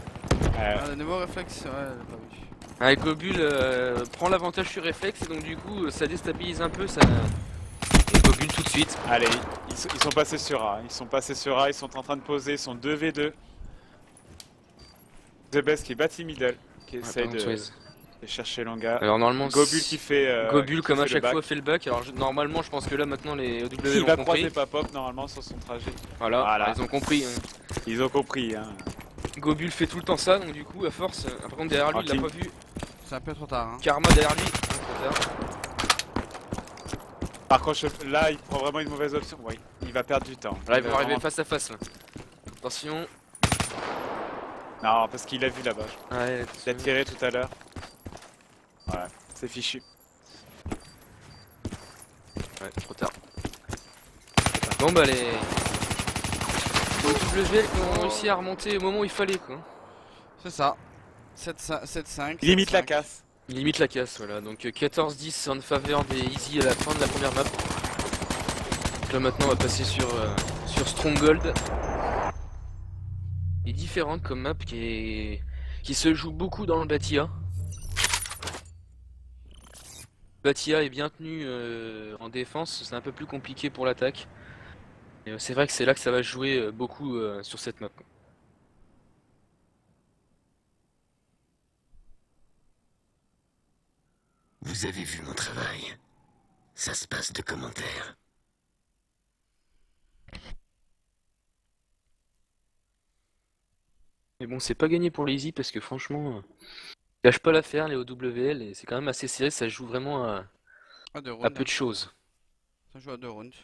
Ah, le nouveau réflexe, ouais, j'ai pas vu. Avec Gobul prend l'avantage sur réflexe et donc du coup ça déstabilise un peu ça. Et Gobul tout de suite. Allez, ils sont passés sur A. Ils sont passés sur A, ils sont en train de poser, ils sont 2v2. The Best qui est bâti middle, qui essaye de chercher Longa. Alors normalement Gobul qui fait. Gobul comme à fait le chaque back. fois fait le back. Alors normalement je pense que là maintenant les OW Il ont va compris. croiser Papop normalement sur son trajet. Voilà, Voilà. ils ont compris. Hein. Ils ont compris. Hein. Gobul fait tout le temps ça donc du coup à force. Par contre derrière lui il l'a King. pas vu. C'est un peu trop tard, hein. Karma derrière lui. Trop tard. Par contre, là, il prend vraiment une mauvaise option. Oui, il va perdre du temps. Là ils va vont arriver vraiment- face à face là. Attention. Non, parce qu'il l'a vu là-bas. Ouais, Il a tiré tout à l'heure. Voilà, c'est fichu. ouais, trop tard. Bon bah les OWL qui ont réussi à remonter au moment où il fallait quoi. C'est ça. 7-5. Il limite la 7-5. casse. Il limite la casse voilà, donc 14-10 en faveur des Easy à la fin de la première map. Donc là maintenant on va passer sur Stronghold. Il est différente comme map qui se joue beaucoup dans le Batia. Batia est bien tenu en défense, c'est un peu plus compliqué pour l'attaque. Et c'est vrai que c'est là que ça va jouer beaucoup sur cette map. Vous avez vu mon travail. Ça se passe de commentaires. Mais bon, c'est pas gagné pour les Easy parce que franchement, ils lâchent pas l'affaire les OWL et c'est quand même assez serré, ça joue vraiment À 2 à rounds. peu de choses. Ça joue à 2 rounds.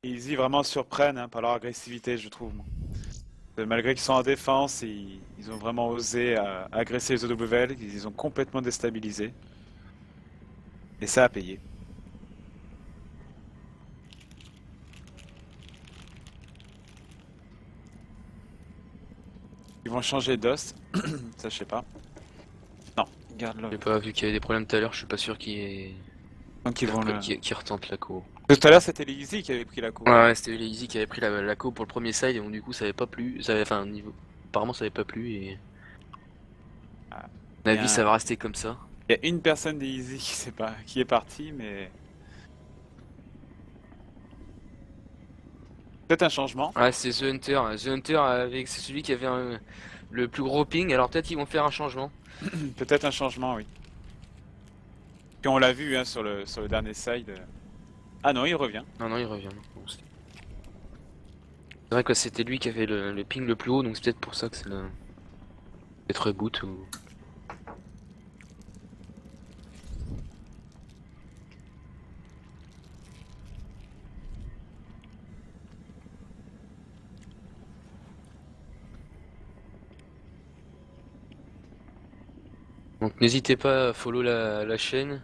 Easy vraiment surprennent hein, par leur agressivité, je trouve. Malgré qu'ils sont en défense, ils ont vraiment osé agresser les OWL, ils les ont complètement déstabilisés. Et ça a payé. Ils vont changer d'os, ça je sais pas. Non, garde-le. J'ai pas vu qu'il y avait des problèmes tout à l'heure, je suis pas sûr Donc ils vont le... qu'il retente la co. Tout à l'heure c'était les Easy qui avaient pris la cour. Ouais, c'était les Easy qui avaient pris la co pour le premier side et donc du coup ça avait pas plu, enfin niveau apparemment ça avait pas plu et Ah, à mon avis bien. ça va rester comme ça. Il y a une personne des Easy qui sait pas qui est partie, mais peut-être un changement. Ouais, c'est The Hunter. The Hunter avec c'est celui qui avait le plus gros ping, alors peut-être qu'ils vont faire un changement. Peut-être un changement, oui. Puis on l'a vu hein, sur le dernier side. Ah non, il revient. Non, il revient. Bon, c'est vrai que c'était lui qui avait le ping le plus haut, donc c'est peut-être pour ça que c'est le... peut-être reboot ou... Donc n'hésitez pas à follow la chaîne.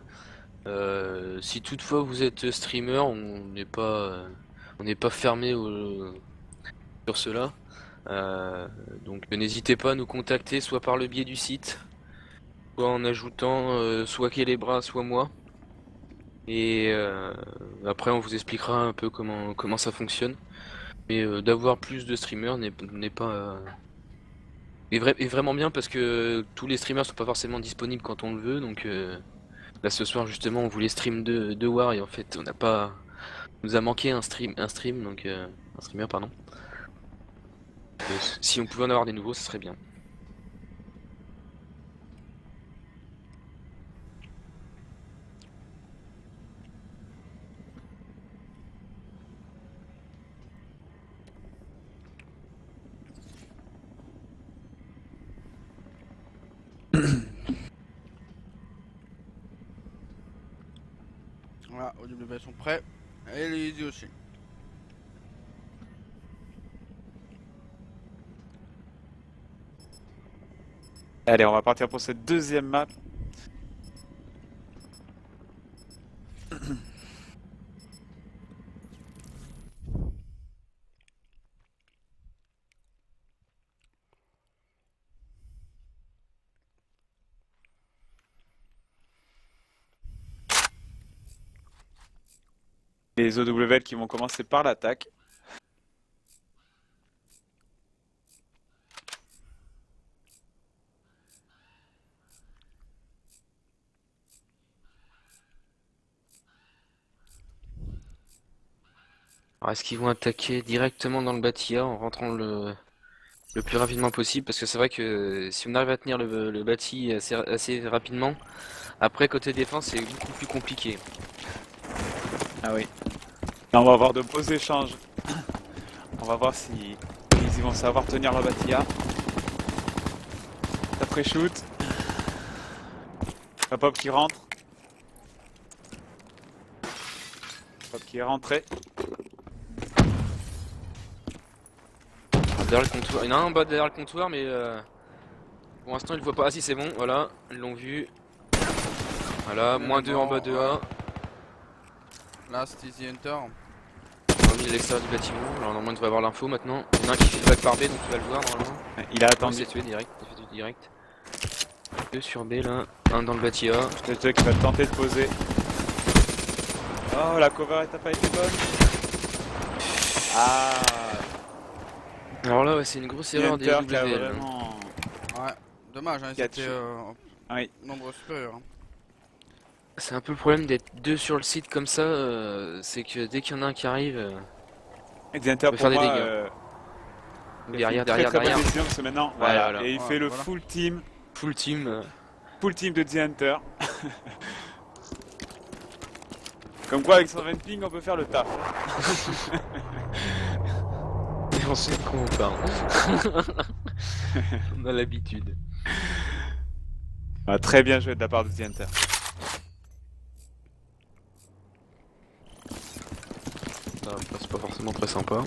Si toutefois vous êtes streamer, on n'est pas fermé sur cela. Donc n'hésitez pas à nous contacter soit par le biais du site, soit en ajoutant soit Kelebra, soit moi. Et après on vous expliquera un peu comment ça fonctionne. Mais d'avoir plus de streamers n'est pas est vraiment bien parce que tous les streamers sont pas forcément disponibles quand on le veut. Donc là ce soir justement on voulait stream de War et en fait on n'a pas nous a manqué un stream donc un streamer pardon. Si on pouvait en avoir des nouveaux, ce serait bien. Voilà, OW sont prêts. Et les Easy aussi. Allez, on va partir pour cette deuxième map. Les OWL qui vont commencer par l'attaque. Alors est-ce qu'ils vont attaquer directement dans le Batia en rentrant le plus rapidement possible? Parce que c'est vrai que si on arrive à tenir le bâti assez rapidement, après côté défense c'est beaucoup plus compliqué. Ah oui. Là, on va avoir de beaux échanges. On va voir si ils vont savoir tenir la Batia. Après shoot. La pop qui rentre. Pop qui est rentré. Derrière le comptoir, il y en a un en bas derrière le comptoir mais Pour l'instant, ils le voient pas. Ah si, c'est bon, voilà, ils l'ont vu. Voilà, Il est moins 2 en mort, bas de ouais. A. Last Easy Hunter. On a mis à l'extérieur du bâtiment. Alors normalement, il devrait avoir l'info maintenant. Il y en a un qui fait le back par B, donc tu vas le voir normalement. Il a Non, attendu. il s'est tué direct, il a fait du direct. 2 sur B là, un dans le bâti A. Jack qui va tenter de poser. Oh, la cover n'a pas été bonne. Ah, Alors là, ouais, c'est une grosse erreur des Hunter qui a WL. vraiment... Ouais, dommage, hein, Catch. c'était Oui. nombre supérieur. Hein. C'est un peu le problème d'être 2 sur le site comme ça, c'est que dès qu'il y en a un qui arrive, Et The Hunter peut pour faire des moi, dégâts. il a fait derrière, une derrière, très, très derrière. bonne décision parce que maintenant, Ouais, voilà. voilà. Et il Ouais, fait le voilà. full team Full team. de The Hunter. Comme quoi avec 120 ping on peut faire le taf. Et on sait de quoi on parle. On a l'habitude. Ah, très bien joué de la part de The Hunter. C'est pas forcément très sympa.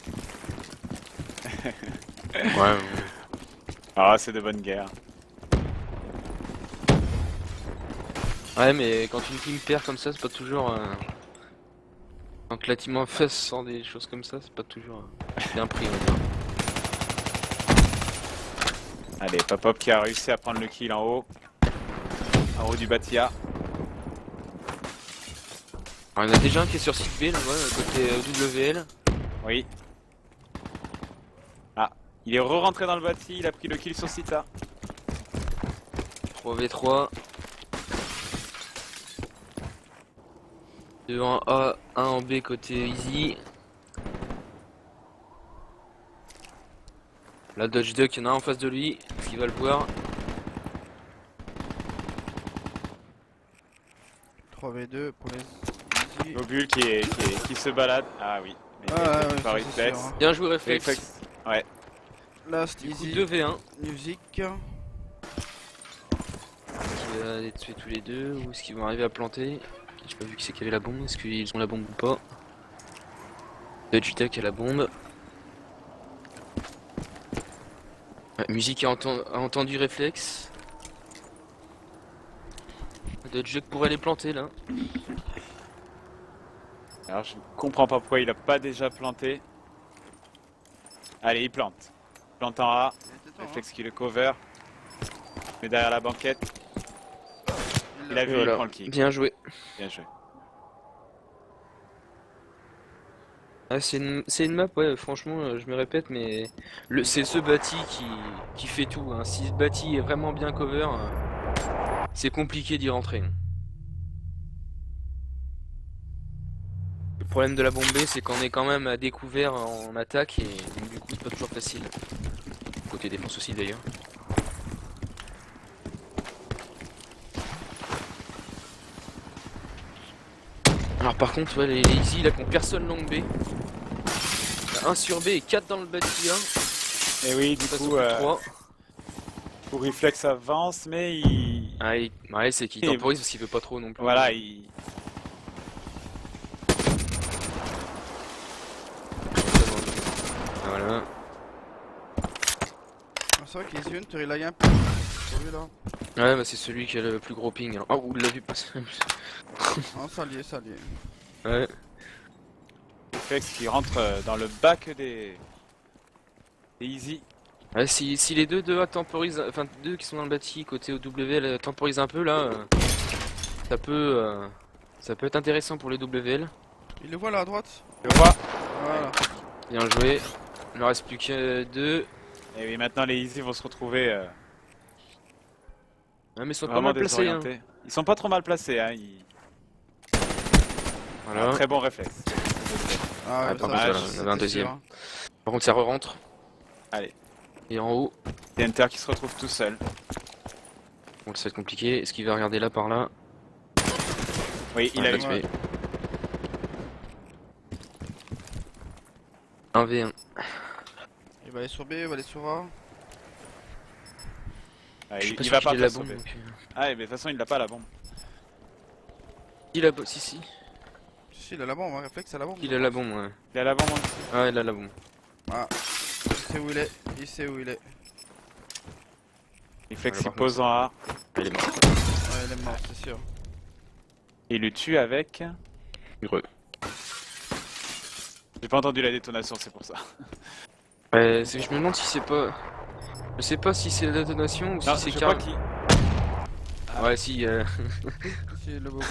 Ouais, Ah, c'est de bonne guerre. ouais, mais quand une team perd comme ça, c'est pas toujours. Quand la team en face sort des choses comme ça, c'est pas toujours bien pris, on va dire. Allez, Papop qui a réussi à prendre le kill en haut. En haut du bâti A. Alors, il y en a déjà un qui est sur site B là, ouais, côté WL. Oui. Ah, il est re-rentré dans le bâti, il a pris le kill sur site A. 3v3. 2 en A, 1 en B côté Easy. La Dodge Duck, il y en a un en face de lui, qui va le voir. 3v2 pour les Easy. Globule qui se balade. Ah oui. Mais Ah, ouais, par ça, c'est réflexe. sûr, hein. Bien joué réflexe. Réflexe. Ouais. Last Du coup Easy 2v1. Music. Qui va les tuer tous les deux, ou est-ce qu'ils vont arriver à planter? J'ai pas vu qui c'est qui avait la bombe, est-ce qu'ils ont la bombe ou pas? Dodge Duck a la bombe. Ouais, musique a entendu réflexe. Dodge Duck pourrait les planter là. Alors je comprends pas pourquoi il a pas déjà planté. Allez, il plante. Plante en A. Réflexe qui le cover. Mais derrière la banquette. Il a vu, il prend le kill. Bien joué. Bien joué. Ah, c'est une map, ouais, franchement, je me répète, mais c'est ce bâti qui fait tout. Hein. Si ce bâti est vraiment bien cover, c'est compliqué d'y rentrer. Le problème de la bombe B, c'est qu'on est quand même à découvert en attaque et donc, du coup, c'est pas toujours facile. Côté défense aussi d'ailleurs. Alors par contre, ouais, les Easy là qui ont personne long B. 1 sur B et 4 dans le bâti 1. Et oui, du Ça coup, sur 3. pour réflexe avance, mais il. Ah, ouais, c'est qu'il Et- temporise parce qu'il veut pas trop non plus. Voilà, il. Voilà. Ah, c'est vrai qu'Easy Hunter il lag un peu. Celui-là. Ouais, bah c'est celui qui a le plus gros ping. Alors. Oh, il l'a vu passer. Non, ça lié, ça lié. Ouais. Réflexe qui rentre dans le bac des Easy. Ouais, si les deux A temporisent, enfin deux qui sont dans le bâti côté OWL temporisent un peu là, ça peut être intéressant pour les WL. Il le voit là à droite. Je vois. Voilà. Bien joué. Il ne reste plus que 2. Et oui, maintenant les Easy vont se retrouver Ouais, mais ils sont pas vraiment mal placés. Hein. désorientés. Ils sont pas trop mal placés, hein. Voilà. Un très bon réflexe. Ah, Ah, par ça, contre, c'est- il y en avait un c'était deuxième. sûr, hein. Par contre, ça re-rentre. Allez. Et en haut, The Hunter qui se retrouve tout seul. donc ça va être compliqué. Est-ce qu'il va regarder là par là? Oui, il Ouais, a l'a vu. tué. 1v1. Il va aller sur B, il va aller sur A. Ah, Je suis pas il sûr va qu'il pas ait la faire bombe. sauver. Donc... Ah, mais de toute façon, il n'a pas la bombe. Il a si si. Si, il a la bombe, hein. Réflexe à la bombe. Il a la bombe, ouais. Il a la bombe. Ah, il a la bombe. Ah, il sait où il est, il sait où il est. Reflex, Ouais, il par pose en A. Elle est morte. Ouais, elle est morte, c'est sûr. Il le tue avec. Heureux. J'ai pas entendu la détonation, c'est pour ça. Je me demande si c'est pas. Je sais pas si c'est la détonation ou si Non, c'est je crois carrément. qu'il. Ouais, si. C'est le beau.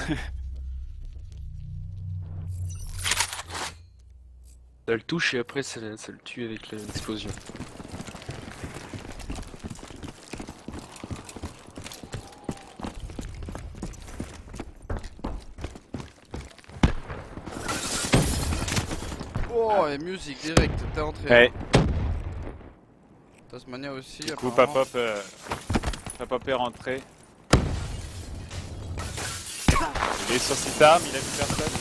Ça le touche et après ça le tue avec l'explosion. Oh, et musique direct, t'es entré. Ouais, Tasmania aussi. du coup, apparemment. Papop est rentré. Il est sur cette arme, il a vu personne.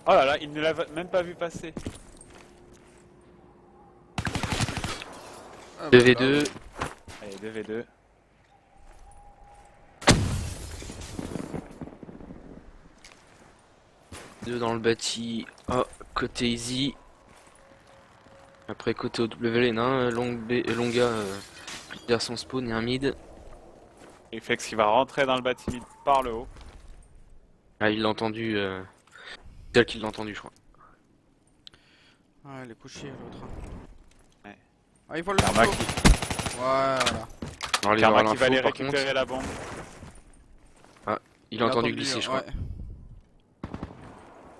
Oh là là, il ne l'a même pas vu passer. Ah, bah, 2v2. Allez, 2v2. Deux dans le bâti. Ah, côté easy. Après côté OWL, Longa vers son spawn et un mid. Reflex qui va rentrer dans le bâtiment par le haut. Ah, il l'a entendu. Tel qu'il l'a entendu, je crois. Ah, il est couché l'autre. Ouais. Ah, il voit le Karma couteau. qui, Voilà. Alors, il Karma aura qui va aller l'info par récupérer contre. la bombe. Il a entendu glisser, je crois. Ouais.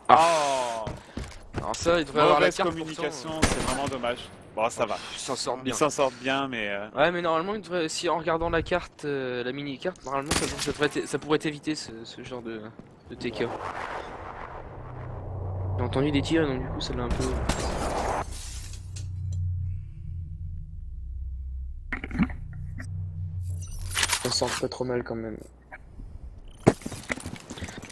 Oh, Alors ça, il devrait avoir la mauvaise carte. communication, c'est vraiment dommage. Bon, ça va. Ils s'en sortent Ils bien. s'en sortent bien, mais Ouais, mais normalement, il devrait, si en regardant la carte, la mini-carte, normalement, ça pourrait éviter ce genre de TK. J'ai entendu des tirs, donc du coup, ça l'a un peu. Ça sent pas trop mal quand même.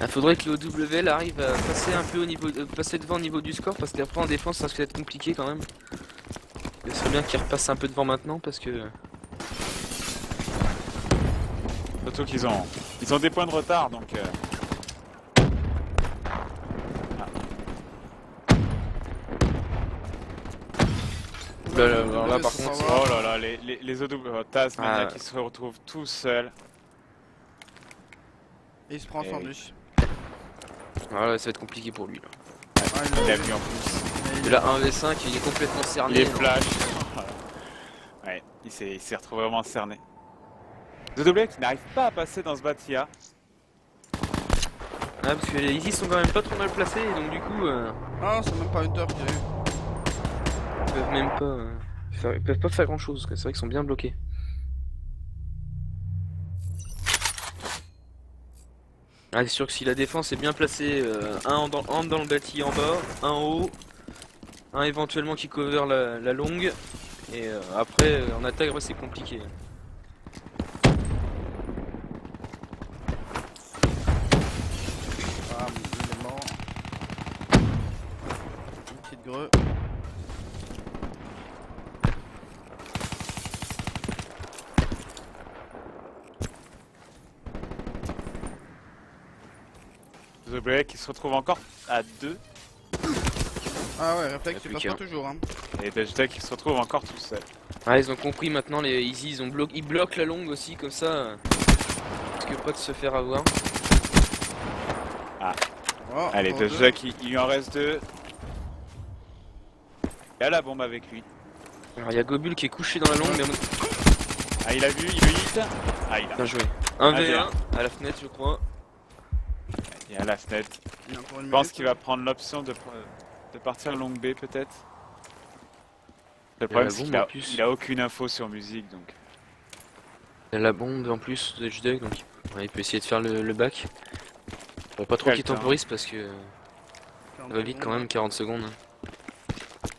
Il faudrait que le OWL arrive à passer un peu au niveau, passer devant au niveau du score, parce qu'après en défense, ça risque d'être compliqué quand même. Il serait bien qu'il repasse un peu devant maintenant, parce que. surtout qu'ils ont des points de retard, donc. Alors là, par Ça contre, s'en va. Oh là là, les OW Tasmania Ah. qui se retrouvent tout seuls. Et il se prend Eh sandwich. voilà, ça va être compliqué pour lui là. Ah, Il a vu en plus. Et là, 1v5, il est complètement cerné. Il est donc- flash. Ouais, il s'est retrouvé vraiment cerné. The OW qui n'arrive pas à passer dans ce bâtiment. Ah, parce que les Easy sont quand même pas trop mal placés, et donc du coup, Ah, c'est même pas Hunter qui a eu. ils peuvent même pas, ils peuvent pas faire grand chose. C'est vrai qu'ils sont bien bloqués. Ah, c'est sûr que si la défense est bien placée, un dans le bâti en bas, un en haut, un éventuellement qui cover la longue, et après en attaque, ouais, c'est compliqué. Ah, il est mort. Une petite greu. The OW qui se retrouve encore à 2. Ah ouais, réflexe, Il il y a passe plus pas qu'un. toujours. Hein. Et Dajda qui se retrouve encore tout seul. Ah, ils ont compris maintenant, les Easy, ils bloquent la longue aussi, comme ça, parce que pas de se faire avoir. Oh, Allez, encore deux. Dajda il lui en reste 2. Il a la bombe avec lui. Alors il y a Gobul qui est couché dans la longue, mais Ah, il a vu, il le hit. Ah, il a. bien joué. 1v1 1v1. à la fenêtre, je crois. Il est à la fenêtre. Il y a encore une Je pense minute. qu'il va prendre l'option de partir long B peut-être. Le Il y a problème la c'est bombe qu'il en a, plus. il a aucune info sur musique donc. Il y a la bombe en plus de Jdug, donc ouais, il peut essayer de faire le back. Faudrait pas trop qu'il Quelqu'un. temporise parce que 40 ça va vite quand secondes. même, 40 secondes.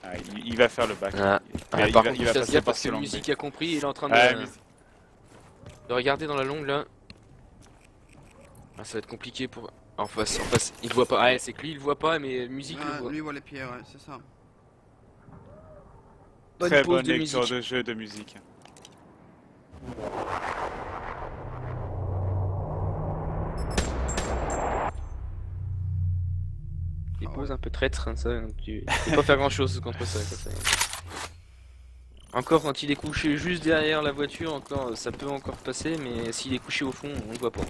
Ah, il va faire le back. Ah, Il par va- contre, il va il se passer gaffe par parce ce que long B. musique a compris, il est en train Ah, de, musique. de regarder dans la longue là. Ah, ça va être compliqué pour. En face, il voit pas. Ah, c'est que lui il voit pas, mais musique Ah, le voit. lui, il voit les pieds, ouais, c'est ça. Bonne Très pause bonne de lecture musique. de jeu de musique. Des pauses un peu traîtres, hein, ça. Tu peux pas faire grand chose contre ça. Quoi, ça. Encore quand il est couché juste derrière la voiture, encore ça peut encore passer, mais s'il est couché au fond, on le voit pas.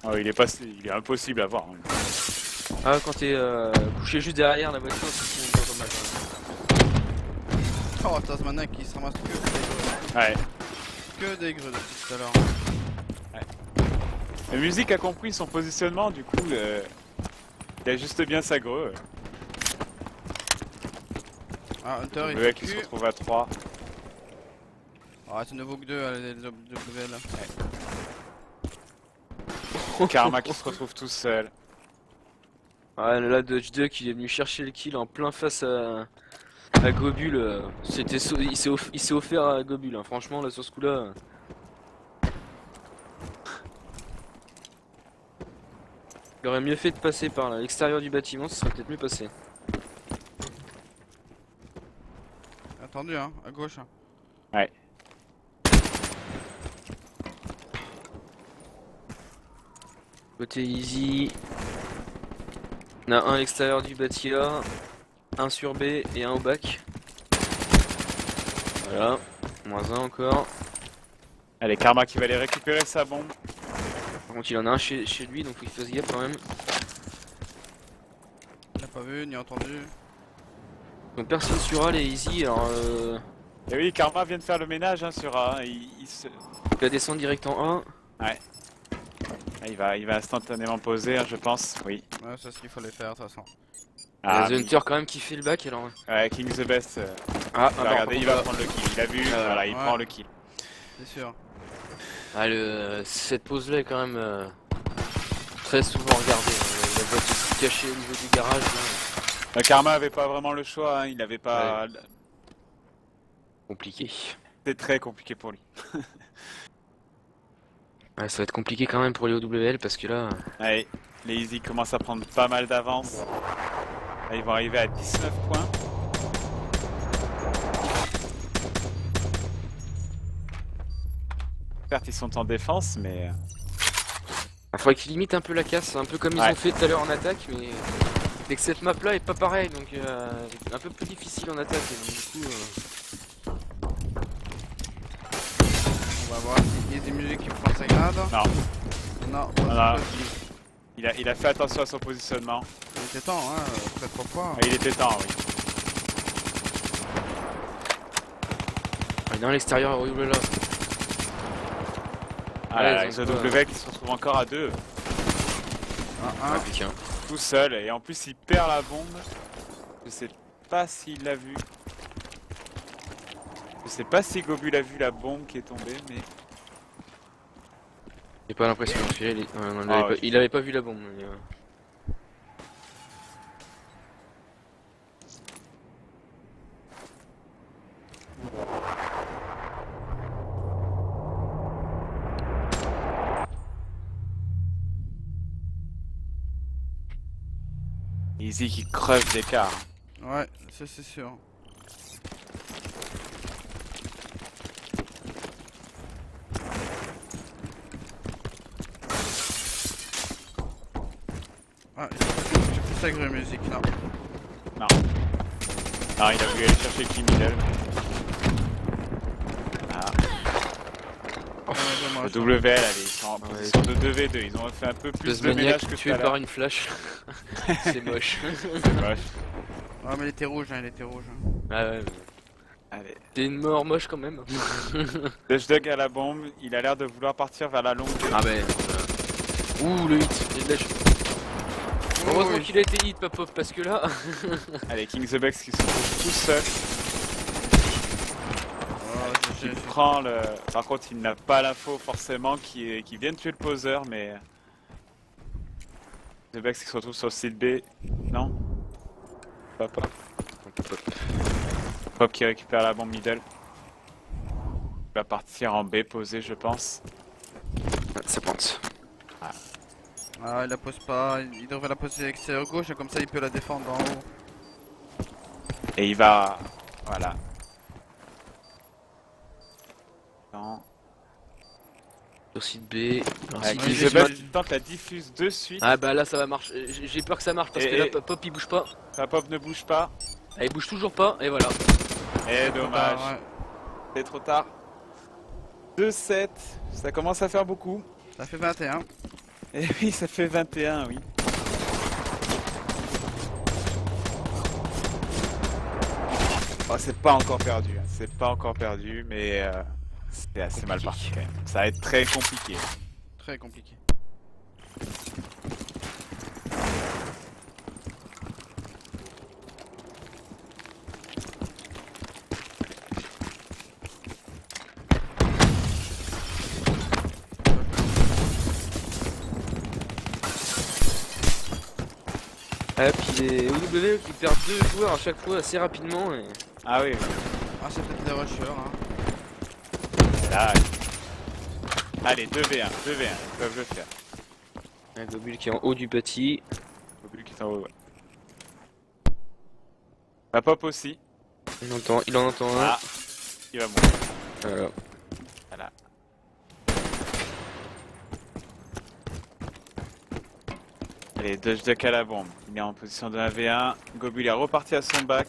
Oh, il est impossible à voir, hein. Ah, quand t'es couché juste derrière la voiture, c'est on le voit pas mal. Oh, Tasmania qui se ramasse que des grues. Ouais. Que des grues depuis tout à l'heure. La musique a compris son positionnement, du coup, il ajuste bien sa grue. Ah, Hunter il Le fait mec qui se cul. retrouve à 3. Ah, c'est ne vaut que 2 les WL. Karma qui se retrouve tout seul. Ouais, là, Dodge Duck, il est venu chercher le kill en plein face à Gobule. Il s'est offert à Gobule, hein. Franchement, là, sur ce coup-là. Il aurait mieux fait de passer par l'extérieur du bâtiment, ça serait peut-être mieux passé. Attendu, hein, à gauche. Ouais. Côté easy. On a un à l'extérieur du bâtiment, un sur B et un au bac. Voilà, moins un encore. Allez, Karma qui va aller récupérer sa bombe. Par contre, il en a un chez lui, donc faut qu'il fasse gaffe quand même. Il a pas vu, ni entendu. Donc personne sur A, les easy, alors Et oui, Karma vient de faire le ménage hein, sur A. il va descendre direct en 1. Il va instantanément poser, hein, je pense. Oui. Ouais, c'est ce qu'il fallait faire de toute façon. Ah, The Hunter quand même qui fait le bac alors. ouais, King the Best. Ah, Regardez, il va prendre le kill. Il a vu, Ah, voilà, il ouais. prend le kill. C'est sûr. Ah, cette pause là est quand même très souvent regardée. La voiture est cachée au niveau du garage. Là. Karma avait pas vraiment le choix, hein, il avait pas. Compliqué. C'était très compliqué pour lui. Ouais, ça va être compliqué quand même pour les OWL parce que là. Allez, les Easy commencent à prendre pas mal d'avance. Là, ils vont arriver à 19 points. Certes, ils sont en défense, mais. Il faudrait qu'ils limitent un peu la casse, un peu comme ils Ouais. ont fait tout à l'heure en attaque, mais dès que cette map là est pas pareil, donc un peu plus difficile en attaque. Et donc, du coup, On va voir s'il y a des musiques qui prennent sa grade. Non, Non, Voilà. pas possible. il a fait attention à son positionnement. Il était temps, hein, après 3 fois. Et il était temps, oui. il est dans l'extérieur, oui, là. Ah là, Ouais, là, ils ont XOW qui se retrouve encore à 2, Un, Ah putain. tout seul. Et en plus, il perd la bombe. Je sais pas s'il l'a vu. Je sais pas si Gobu a vu la bombe qui est tombée, mais. J'ai pas l'impression, celui-là, non, Ah, ouais. il avait pas vu la bombe. Mais, Easy qui creve d'écart. Ouais, ça c'est sûr. Ah, j'ai plus sa grue musique, non. Non, il a voulu aller chercher Kim Middle. Ouais, Le dommage. WL, allez, ils sont en Ouais. position de 2v2. Ils ont fait un peu plus de Tasmania ménage que tout tué à par l'heure. une flash. C'est moche. C'est moche. Ah, mais il était rouge, hein, il était rouge. Ah ouais, Allez. c'est une mort moche quand même. Dutchdog à la bombe, il a l'air de vouloir partir vers la longue. Ah ben. Ouh, le hit, il y a de la chute. Heureusement oui. qu'il a été hit, Papov, parce que là. Allez, King the Bex qui se retrouve tout seul. Oh, Il prend le. Par contre, il n'a pas l'info forcément qui vient de tuer le poseur, mais. The Bex qui se retrouve sur le site B. Non. Pas Pop. Pop qui récupère la bombe middle. Il va partir en B posé, je pense. Ça pointe. Ah, il la pose pas, il devrait la poser extérieur gauche, et comme ça il peut la défendre en haut. Et il va. Voilà. Non. Sur site B. Alors, Ouais, si ouais, King t'es- j'ai- the Bex tente la diffuse de suite. Ah bah là ça va marcher. J'ai peur que ça marche parce que Et- là Pop il bouge pas. Sa pop ne bouge pas. Ah, il bouge toujours pas et voilà. Et dommage. Ah, ouais. C'est trop tard. 2-7, ça commence à faire beaucoup. Ça fait 21. Et oui, ça fait 21, oui. Oh, c'est pas encore perdu, hein. C'est pas encore perdu, mais c'est assez mal parti quand même. Ça va être très compliqué. Très compliqué. Ah, puis les OW qui perdent 2 joueurs à chaque fois assez rapidement. Et... Ah oui, oui. Ah, c'est peut-être les rushers. Hein. Là, allez, 2v1, 2v1, ils peuvent le faire. Un Gobul qui est en haut du bâti. Gobul qui est en haut, ouais. La pop aussi. Il en entend un. Ah, il va mourir. Voilà. Voilà. Allez, Dodge Duck à la bombe. Il est en position de 1v1. Gobul est reparti à son bac.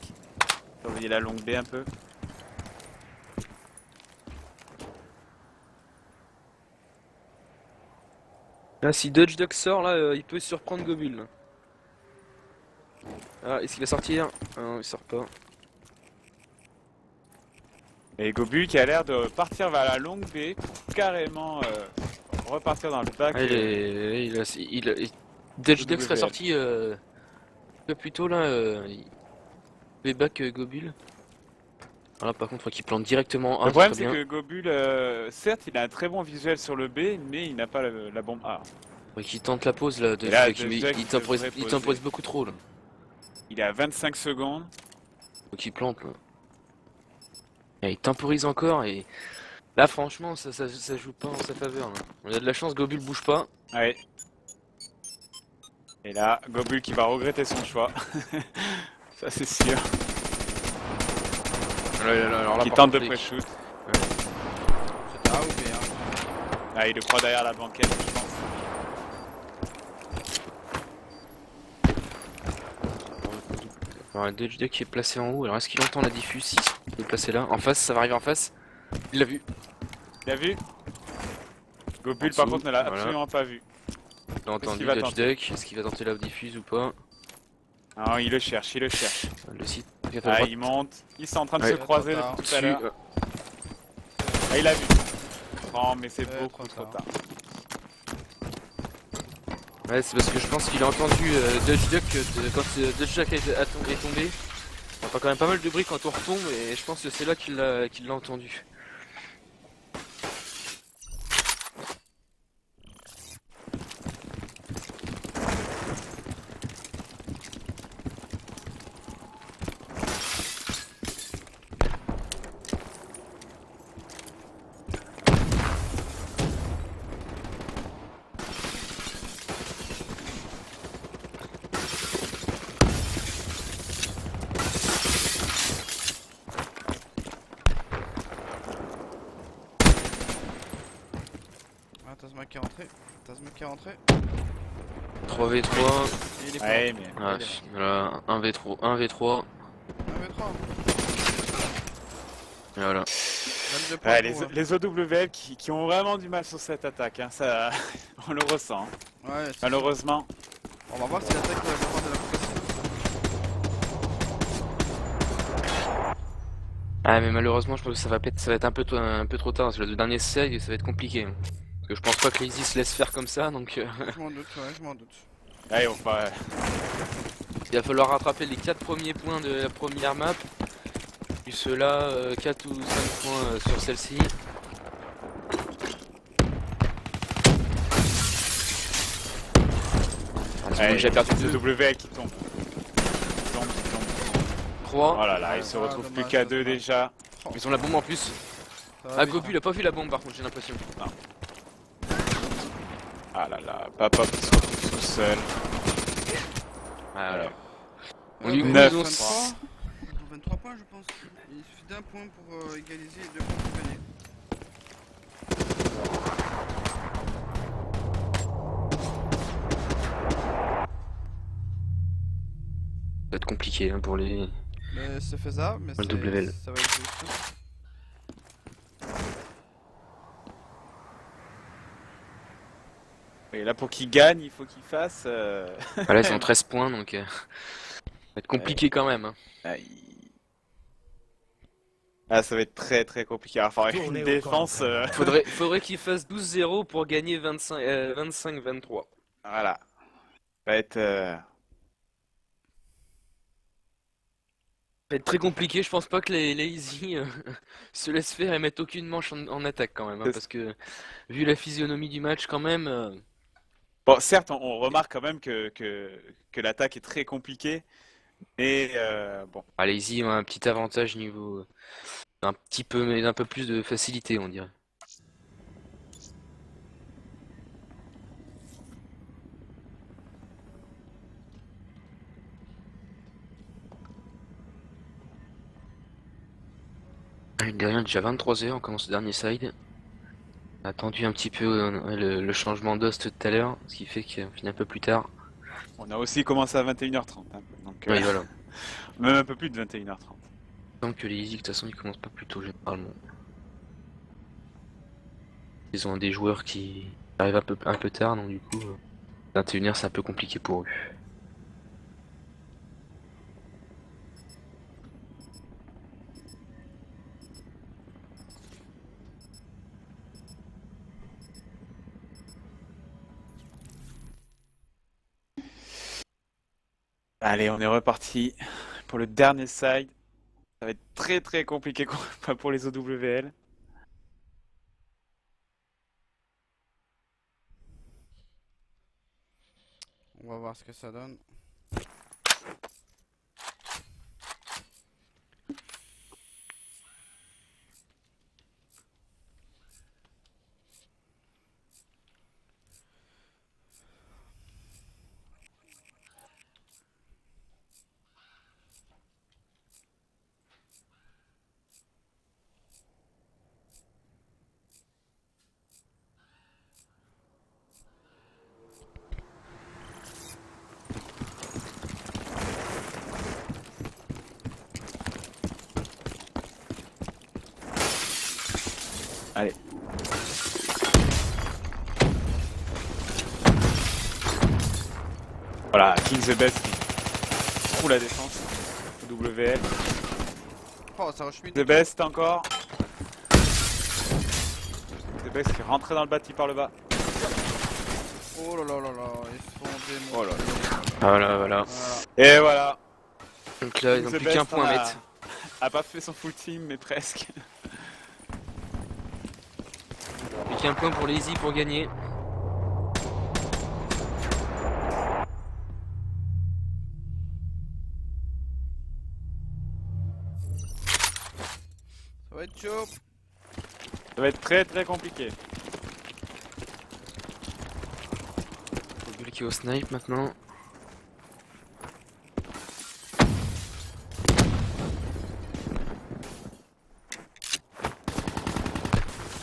Surveiller la longue B un peu. Là, si Dodge Duck sort, là, il peut surprendre Gobul. Là. Ah, est-ce qu'il va sortir? Ah non, il sort pas. Et Gobul qui a l'air de partir vers la longue B pour carrément repartir dans le bac. Ah, Dodge Duck serait WL. sorti un peu plus tôt là. Il fait back Gobul. Voilà, par contre, il faut qu'il plante directement A. Le problème très c'est bien. que Gobul, certes il a un très bon visuel sur le B, mais il n'a pas la bombe A. Faut qu'il tente la pause là. Et là, Il Dodge Duck, il temporise beaucoup trop là. Il est à 25 secondes. Faut qu'il plante là. Et il temporise encore et là franchement ça joue pas en sa faveur là. On a de la chance, Gobul bouge pas. Ouais. Et là, Gobul qui va regretter son choix. Ça c'est sûr. Alors là, Qui par tente contre, de les- pré-shoot. C'est A ou B. Hein. Ah, il le croit derrière la banquette, je pense. Alors, le Dodge Duck qui est placé en haut. Alors est-ce qu'il entend la diffuse? Si, il est placé là. En face, ça va arriver en face. Il l'a vu. Il a vu Gobul En par dessous, contre ne l'a voilà. absolument pas vu. Il a entendu qu'il va Dodge tenter Duck. Est-ce qu'il va tenter la diffuse ou pas? Non, il le cherche, il le cherche. Le site. Ah, il monte. Ils sont en train de Ouais. se croiser Trop tard. depuis tout à l'heure. Ah, il a vu. Oh, mais c'est Ouais, beaucoup trop trop tard. tard. Ouais, c'est parce que je pense qu'il a entendu Dodge Duck quand Dodge Duck est tombé. On entend quand même pas mal de bruit quand on retombe et je pense que c'est là qu'il l'a entendu. Ah, Tasma qui est rentré. Tasma qui est rentré. 3v3. Et il est Ouais, pas. mais. Ouais, voilà, 1v3. 1v3. 1v3. Et voilà. 22 points Ouais, pour eux. les OWL qui ont vraiment du mal sur cette attaque, hein. Ça, on le ressent. Hein. Ouais, c'est sûr. Malheureusement. On va voir si l'attaque va prendre de la progression. Ah mais malheureusement je pense que ça va être un peu trop tard parce que le dernier save ça va être compliqué. Parce que je pense pas que l'Easy se laisse faire comme ça donc Je m'en doute, ouais, je m'en doute. Allez, on va. il va falloir rattraper les 4 premiers points de la première map. Puis ceux-là, 4 ou 5 points sur celle-ci. Ah, c'est bon, Allez, j'ai perdu les 2, OWL qui tombent. Qui tombent, qui tombent. 3. Oh là là, Ah, il se ah, retrouve plus dommage, qu'à dommage. 2 déjà. Ils ont la bombe en plus. Ça va Ah vite, Gobu il a pas vu la bombe par contre j'ai l'impression. Ah là là, Papa qui se retrouve tout seul. Ah, voilà. hein. On lui- 9. ils ont- 23 points, je pense. Il suffit d'un point pour égaliser et 2 points pour gagner. Ça va être compliqué hein, pour les... Mais c'est faisable, mais Le WL. ça va être juste. Et là, pour qu'ils gagnent, il faut qu'ils fassent. Voilà, ils ont 13 points, donc ça va être compliqué quand même, hein. Ah, ah, ça va être très très compliqué. Il va falloir Tournez une au défense. camp. Faudrait qu'ils fassent 12-0 pour gagner 25-23. Voilà. Ça va être. Ça va être très compliqué, je pense pas que les Easy se laissent faire et mettent aucune manche en attaque quand même, hein, C'est- parce que vu la physionomie du match quand même, Bon, certes, on remarque quand même que l'attaque est très compliquée. Et bon. les Easy ont un petit avantage niveau un petit peu, mais un peu plus de facilité, on dirait. Mine de rien, déjà 23h, on commence le dernier side. On a attendu un petit peu le changement d'host tout à l'heure, ce qui fait qu'on finit un peu plus tard. On a aussi commencé à 21h30. Hein, donc, Oui, voilà. même un peu plus de 21h30. Donc que les Easy, de toute façon, ils commencent pas plus tôt généralement. Ils ont des joueurs qui arrivent un peu tard, donc du coup, 21h c'est un peu compliqué pour eux. Allez, on est reparti pour le dernier side. Ça va être très très compliqué pour les OWL. On va voir ce que ça donne. Allez. Voilà, King the Best qui trouve la défense. WL. Oh, ça rush mid. The Best encore. The Best qui est rentré dans le bâti par le bas. Oh là là là là, ils se font démonter. Oh là là. Voilà, voilà. Voilà. Et voilà. Donc là, ils King ont the plus qu'un Best point à a- mettre. A pas fait son full team, mais presque. Plus qu'un point pour les Easy pour gagner. Ça va être chaud. Ça va être très très compliqué. Bull qui est au snipe maintenant.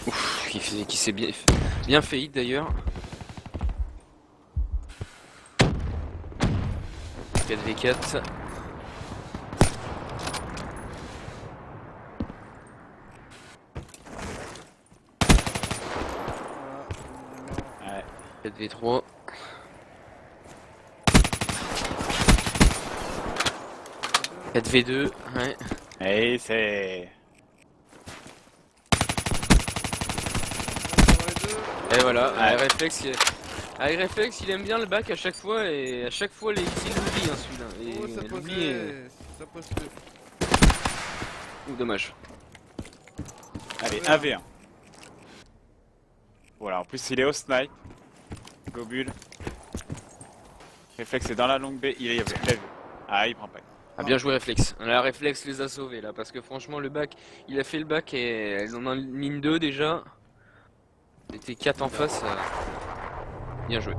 Ouf, qui s'est bien fait hit d'ailleurs. 4v4. Voilà. Ouais. 4v3. « 4v2, ouais. Et c'est. Et voilà, Ouais. Réflexe, il aime bien le bac à chaque fois et à chaque fois les il l'oublie hein, celui-là. Oh, Et ça il pose l'oublie. ça pose le. Ouh, dommage. Allez, Voilà. 1v1. Voilà, en plus il est au snipe. Gobule. Réflexe est dans la longue baie. Il a vu. Ah, il prend pas. Ah, bien joué Réflexe. La Réflexe les a sauvés là parce que franchement le bac, il a fait le bac et elles en ont mine 2 déjà. C'était 4 en face. Bien joué.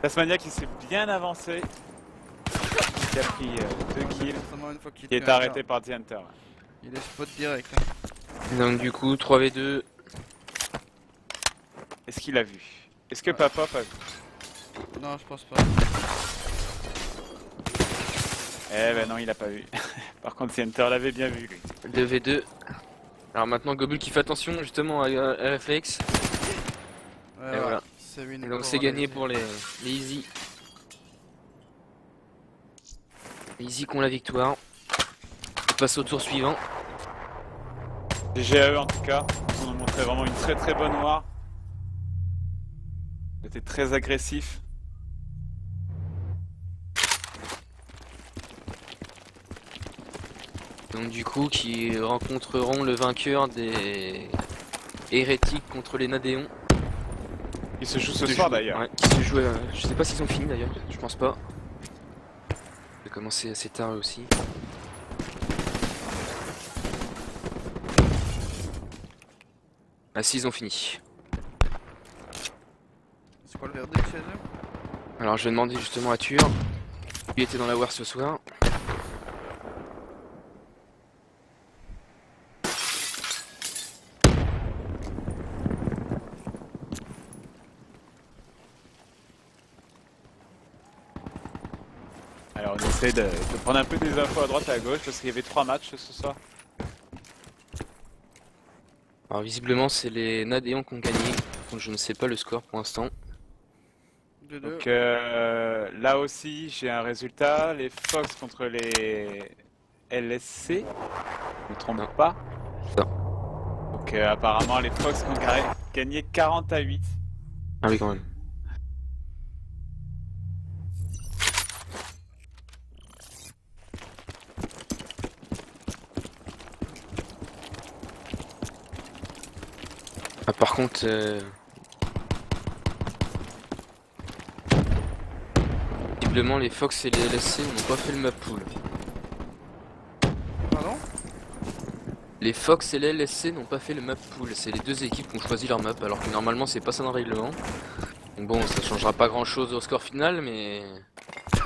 Tasmania qui s'est bien avancé. Qui a pris 2 kills. Seulement une fois qu'il Qui est arrêté par The Hunter. Il est spot direct. Donc du coup 3v2. Est-ce qu'il a vu? Est-ce que Papa a vu? Non, je pense pas. Eh ben non, il a pas vu. Par contre, The Hunter l'avait bien vu, lui. 2v2. Alors maintenant Gobul qui fait attention justement à FX. Ouais, Et voilà. C'est win Et donc pour c'est gagné Easy. pour les Easy. Les Easy qui ont la victoire. On passe au tour suivant. GG à eux en tout cas. Ils nous ont montré vraiment une très bonne war. Ils étaient très agressifs. Donc du coup qui rencontreront le vainqueur des hérétiques contre les Nadéons. Ils se jouent ce Qui soir joue- d'ailleurs. ouais, qui se joue, je sais pas s'ils ont fini d'ailleurs, je pense pas. Ça a commencé assez tard eux aussi. Ah si ils ont fini. C'est quoi le verdict chez eux? Alors je vais demander justement à Tur. Lui était dans la war ce soir. Alors on essaie de prendre un peu des infos à droite et à gauche parce qu'il y avait 3 matchs ce soir. Alors visiblement c'est les Nadéons qui ont gagné. Donc je ne sais pas le score pour l'instant. 2-2. Donc là aussi j'ai un résultat. Les Fox contre les LSC. Je me trompe pas. Non. Donc apparemment les Fox ont gagné 40-8. Ah oui quand même. Ah par contre visiblement les Fox et les LSC n'ont pas fait le map pool. Pardon? Les Fox et les LSC n'ont pas fait le map pool, c'est les deux équipes qui ont choisi leur map alors que normalement c'est pas ça dans le règlement. Donc bon ça changera pas grand chose au score final mais... Bon,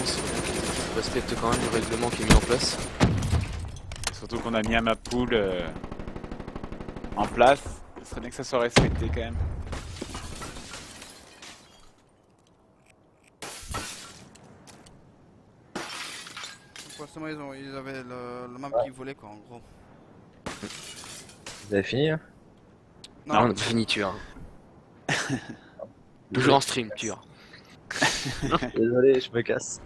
c'est bien qu'ils respectent quand même le règlement qui est mis en place. Surtout qu'on a mis un map pool en place. Ce serait bien que ça soit respecté quand même. Forcément, ils avaient le map qu'ils voulaient, quoi, en gros. Vous avez fini là? Ah, on a fini Tur. Toujours en stream Tur. Désolé, je me casse.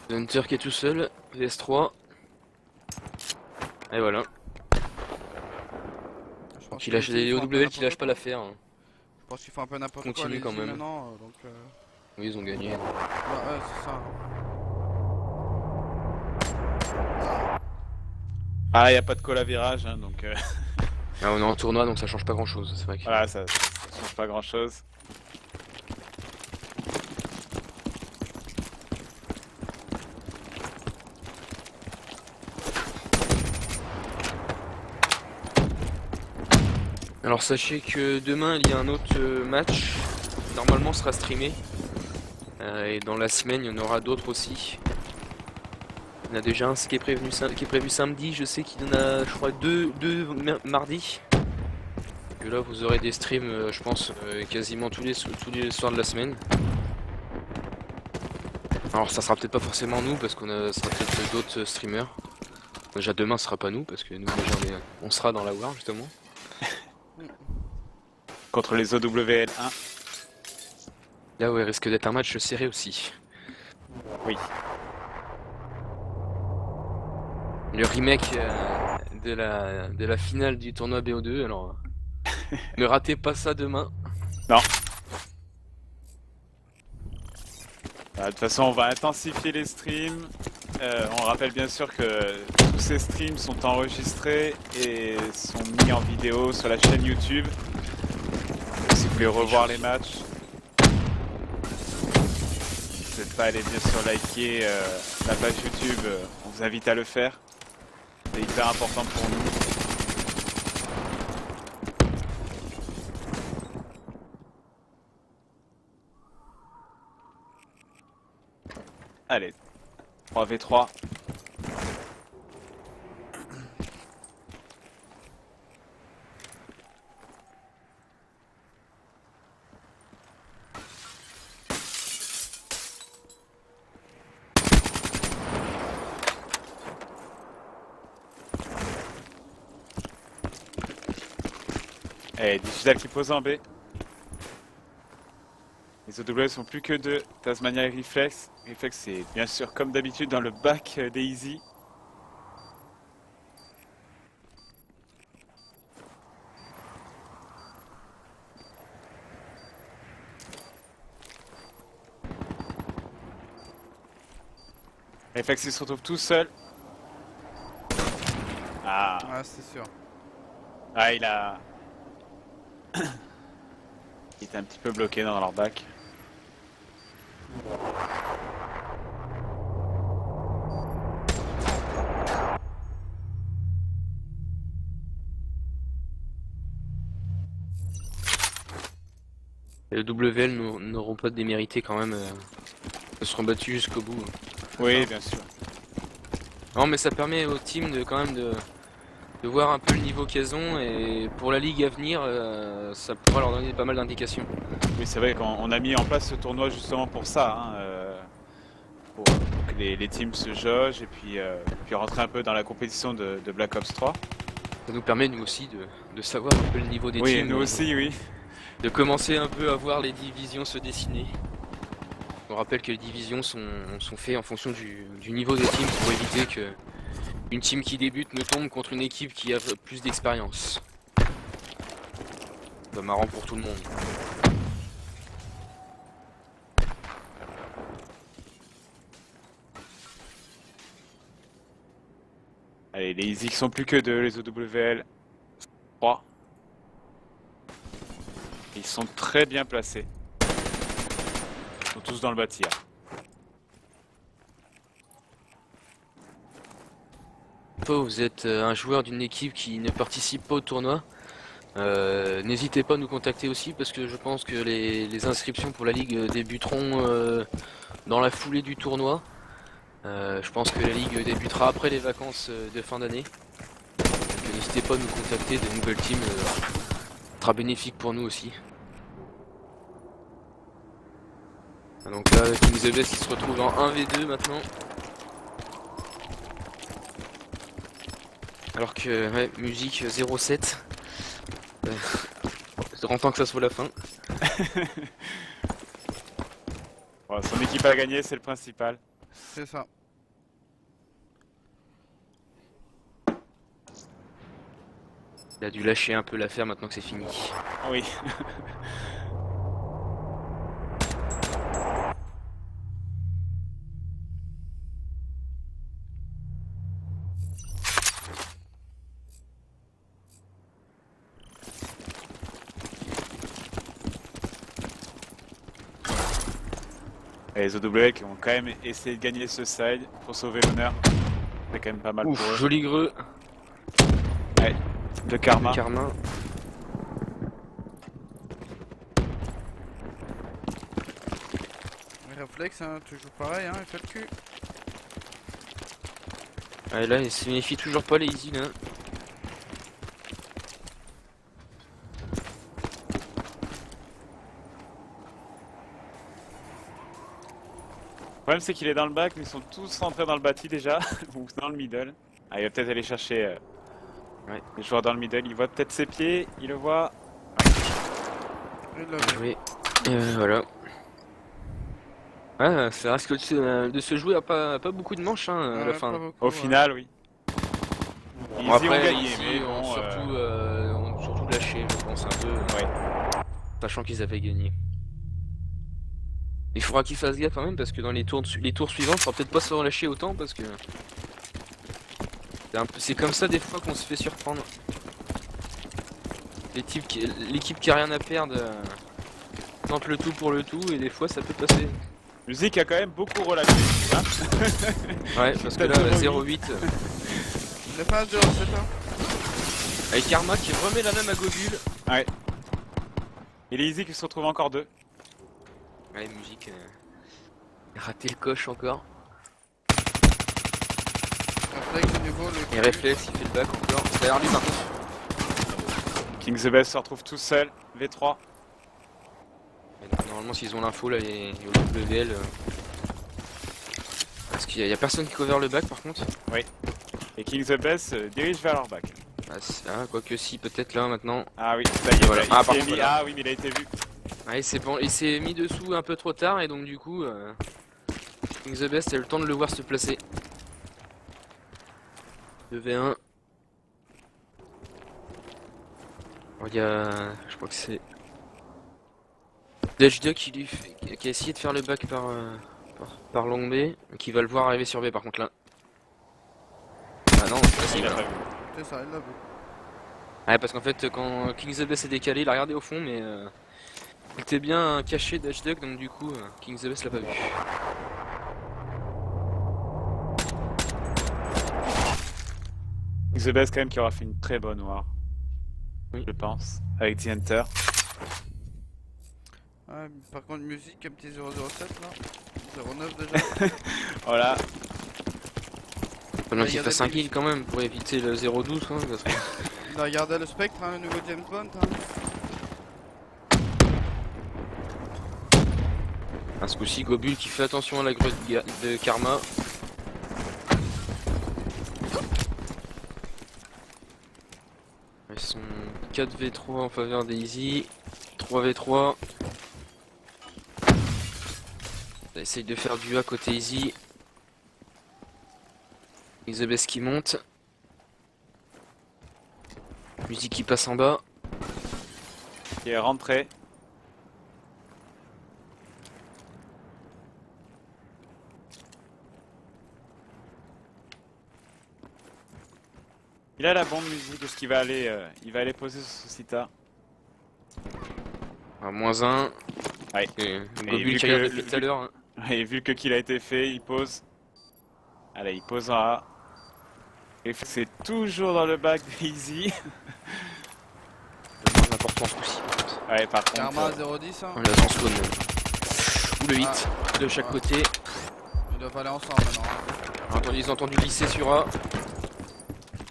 Hunter qui est tout seul, VS3. Et voilà. Je pense Qui lâche qu'ils les font un peu OWL qui lâche n'importe pas quoi. l'affaire. Hein. Je pense qu'ils font un peu n'importe quoi. Continue les quand Easy même. Maintenant, donc, Oui ils ont gagné. bah, ouais, c'est ça. Ah, il n'y a pas de call à virage, hein, donc Ah, on est en tournoi donc ça change pas grand chose, c'est vrai que... voilà, ça change pas grand chose. Alors sachez que demain il y a un autre match, normalement sera streamé. Et dans la semaine il y en aura d'autres aussi. Il y en a déjà un qui est prévu samedi, je sais qu'il y en a je crois deux mardi. Et là vous aurez des streams je pense quasiment tous les soirs de la semaine. Alors ça sera peut-être pas forcément nous parce qu'on sera peut-être d'autres streamers. Déjà demain ce sera pas nous parce que nous déjà on sera dans la war justement. Contre les OWL 1. Là ouais risque d'être un match serré aussi. Oui. Le remake de la finale du tournoi BO2, alors ne ratez pas ça demain. Non. De toute façon, on va intensifier les streams. On rappelle bien sûr que tous ces streams sont enregistrés et sont mis en vidéo sur la chaîne YouTube. Donc, si vous voulez revoir les matchs, n'hésitez pas à aller bien sûr liker la page YouTube. On vous invite à le faire. c'est hyper important pour nous. Allez, 3v3. Et Digital qui pose en B. Les OW sont plus que 2. Tasmania et Reflex. Reflex c'est bien sûr comme d'habitude dans le bac des Easy. Reflex il se retrouve tout seul. Ah, Ah, c'est sûr. ah il a... Il était un petit peu bloqué dans leur bac. Les WL n'auront pas démérité quand même. Ils seront battus jusqu'au bout. Oui, bien sûr. Non, mais ça permet aux teams de quand même de voir un peu le niveau qu'elles ont, et pour la ligue à venir, ça pourra leur donner pas mal d'indications. Oui, c'est vrai qu'on a mis en place ce tournoi justement pour ça, hein, pour que les teams se jaugent et puis rentrer un peu dans la compétition de Black Ops 3. Ça nous permet nous aussi de savoir un peu le niveau des Oui, teams. nous aussi, oui. De commencer un peu à voir les divisions se dessiner. On rappelle que les divisions sont faites en fonction du niveau des teams pour éviter que une team qui débute ne tombe contre une équipe qui a plus d'expérience. C'est marrant pour tout le monde. Allez, les Easy qui sont plus que 2, les OWL 3. Ils sont très bien placés. Ils sont tous dans le bâtiment. Vous êtes un joueur d'une équipe qui ne participe pas au tournoi, n'hésitez pas à nous contacter aussi, parce que je pense que les inscriptions pour la ligue débuteront dans la foulée du tournoi. Je pense que la ligue débutera après les vacances de fin d'année. Donc n'hésitez pas à nous contacter, de nouvelles teams sera bénéfique pour nous aussi. Donc là, Kings of West, il se retrouve en 1v2 maintenant. Alors que, ouais, musique 0-7. C'est temps que ça soit la fin. Bon, son équipe a gagné, c'est le principal. C'est ça. Il a dû lâcher un peu l'affaire maintenant que c'est fini. Oui. Et les OW qui vont quand même essayer de gagner ce side pour sauver l'honneur. C'est quand même pas mal pour Ouf, eux. joli greux. Ouais, de karma. Karma. Réflexe, hein, toujours pareil, hein, il fait le cul. Ouais, là, il se méfie toujours pas les easy là. Le problème c'est qu'il est dans le bac, mais ils sont tous rentrés dans le bâti déjà, ou dans le middle. Ah, il va peut-être aller chercher les joueurs dans le middle, il voit peut-être ses pieds, il le voit. Il l'a vu. Oui. Voilà. Ah, ça risque de se jouer à pas beaucoup de manches hein, à la Ouais, fin. pas beaucoup, Au ouais. final, oui. Ils Bon, ont après, gagné, ici, mais ont bon, ont surtout lâché, je pense, un peu. Ouais. Sachant qu'ils avaient gagné. Il faudra qu'ils fassent gaffe quand même, parce que dans les tours suivants, il faudra peut-être pas se relâcher autant, parce que c'est comme ça des fois qu'on se fait surprendre. L'équipe qui a rien à perdre tente le tout pour le tout, et des fois ça peut passer. Musique a quand même beaucoup relâché. Hein. Ouais, parce que là, 0-8, Il a fait un 0-7 hein. Avec Karma qui remet la même à Gobule. Et les Easy qui se retrouvent encore 2. Ouais, musique. Raté le coche encore. Réflexe de nouveau, Et Réflexe, il fait le back encore. Derrière lui, par contre. King the Best se retrouve tout seul. V3. Et donc, normalement, s'ils ont l'info, là, les WL. Parce qu'il y a personne qui cover le back, par contre. Et King the Best se dirige vers leur back. Quoique si, peut-être là, maintenant. Ah oui, ça y est, Voilà. il Ah, par s'est contre, mis... voilà. Ah oui, mais il a été vu. Ouais, il s'est mis dessous un peu trop tard, et donc, du coup, King the Best a eu le temps de le voir se placer. 2v1. Il y a... Je crois que c'est... Dutch Duck qui a essayé de faire le back par long B, qui va le voir arriver sur B par contre là. Ah non, c'est pas Il a ça. pas vu. C'est ça, il l'a vu. Ouais, parce qu'en fait, quand King the Best s'est décalé, il a regardé au fond, mais il était bien caché Dutch Duck, donc du coup, King the Best l'a pas vu. King the Best quand même qui aura fait une très bonne war. Oui. Je pense. Avec The Hunter. Ouais, par contre, musique, un petit 007 là. 09 déjà. Voilà. Faut bien il y qu'il a fasse des un kill quand même pour éviter le 0-12, hein, parce que... Il a regardé le spectre, hein, le nouveau James Bond. Hein. À ce coup-ci, Gobule qui fait attention à la grue de Karma. Ils sont 4v3 en faveur des Easy. 3v3. On essaye de faire du A côté Easy. The Best qui monte. Musique qui passe en bas. Qui est rentré. Il a la bombe musique, est-ce qu'il va aller, il va aller poser sur Suscita. À -1. Ouais. Et vu Gobule qui que regarde le- depuis tout à l'heure. Hein. Et vu que le kill a été fait, il pose. Allez, il pose en A. Et c'est toujours dans le back d'Easy. Le moins important ce coup-ci. Ouais, par contre. Karma 010. Hein. On l'a sans spawn. Ou le 8 de chaque Ouais. côté. Ils doivent aller ensemble maintenant. Hein. Ils ont entendu glisser sur A.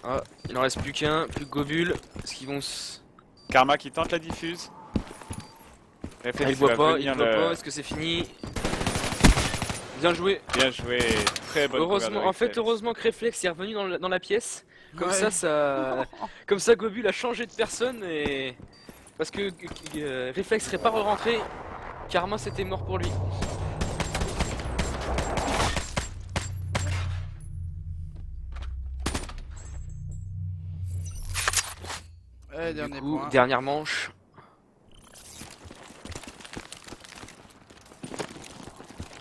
Ah, il en reste plus qu'un, plus que Gobule. Est-ce qu'ils vont se... Karma qui tente la diffuse. Réflexe, il voit va pas, venir il voit pas. Est-ce que c'est fini? Bien joué. Bien joué, très bonne Heureusement, en fait, Réflexe. heureusement que Réflexe est revenu dans la pièce. Comme Ouais. comme ça, Gobule a changé de personne et parce que Réflexe serait pas rentré. Karma, c'était mort pour lui. Eh, Du dernier coup, point. dernière manche.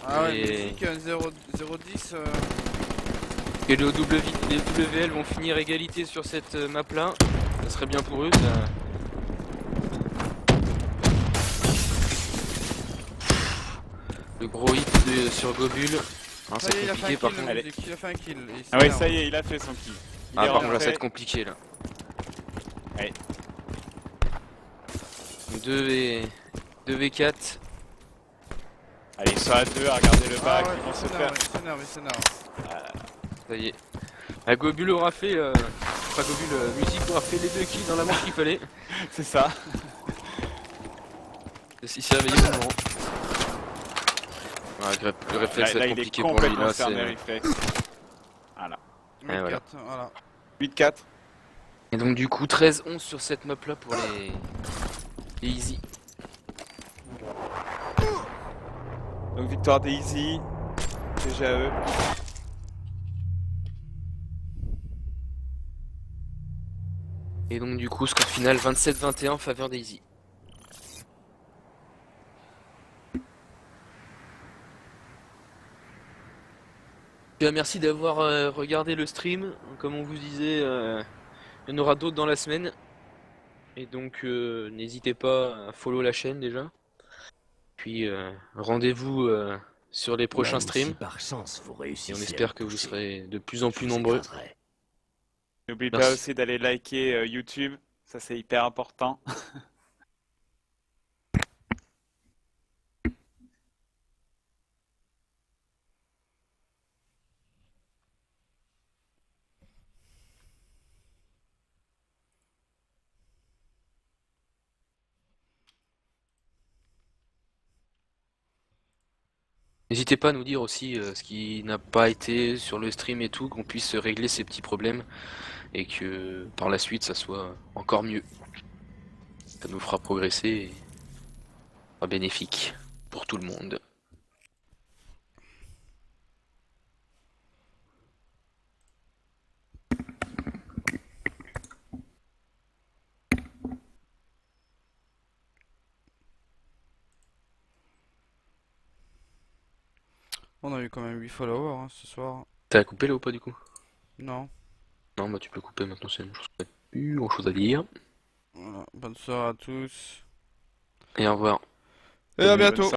Ah ouais, Et- musique 010. Et les WL vont finir égalité sur cette map là. Ça serait bien pour eux. Le gros hit sur Gobule. Hein, Ça y est, c'est il a fait un compliqué par kill, contre. musique, il a fait un kill. et il Ah ouais, s'énerve. ça y est, il a fait son kill. Il Ah est par contre là ça va rentré. être compliqué là. Ouais. 2v4. Allez, ils sont à 2 à regarder le Ah back, ouais, ils vont il se s'énerve, faire. il s'énerve, il s'énerve. Ça y est. Ah, Gobule aura fait. Enfin Gobule, Musique aura fait les 2 kills dans la manche qu'il fallait. C'est ça. Il s'est réveillé au moment. Le réflexe va Là, être il est compliqué pour lui complètement là. fermé, C'est... réflexe. Voilà. 8-4, voilà. voilà. 8-4. Et donc du coup 13-11 sur cette map là pour les Easy. Donc victoire des Easy. TGAE. Et donc du coup score final 27-21 en faveur des Easy. Merci d'avoir regardé le stream. Comme on vous disait, il y en aura d'autres dans la semaine. Et donc n'hésitez pas à follow la chaîne déjà. Puis rendez-vous sur les prochains Même streams. si par chance vous Et réussissez on à espère le que vous toucher, serez de plus en je plus vous nombreux. écraserai. N'oublie pas Merci. aussi d'aller liker YouTube, ça c'est hyper important. N'hésitez pas à nous dire aussi ce qui n'a pas été sur le stream et tout, qu'on puisse régler ces petits problèmes et que par la suite ça soit encore mieux. Ça nous fera progresser et sera bénéfique pour tout le monde. On a eu quand même 8 followers hein, ce soir. T'as coupé là ou pas du coup? Non. Non bah tu peux couper maintenant, c'est une chose. Plus grand chose à dire. Voilà. Bonne soirée à tous. Et au revoir. Et à Salut, bonne bientôt.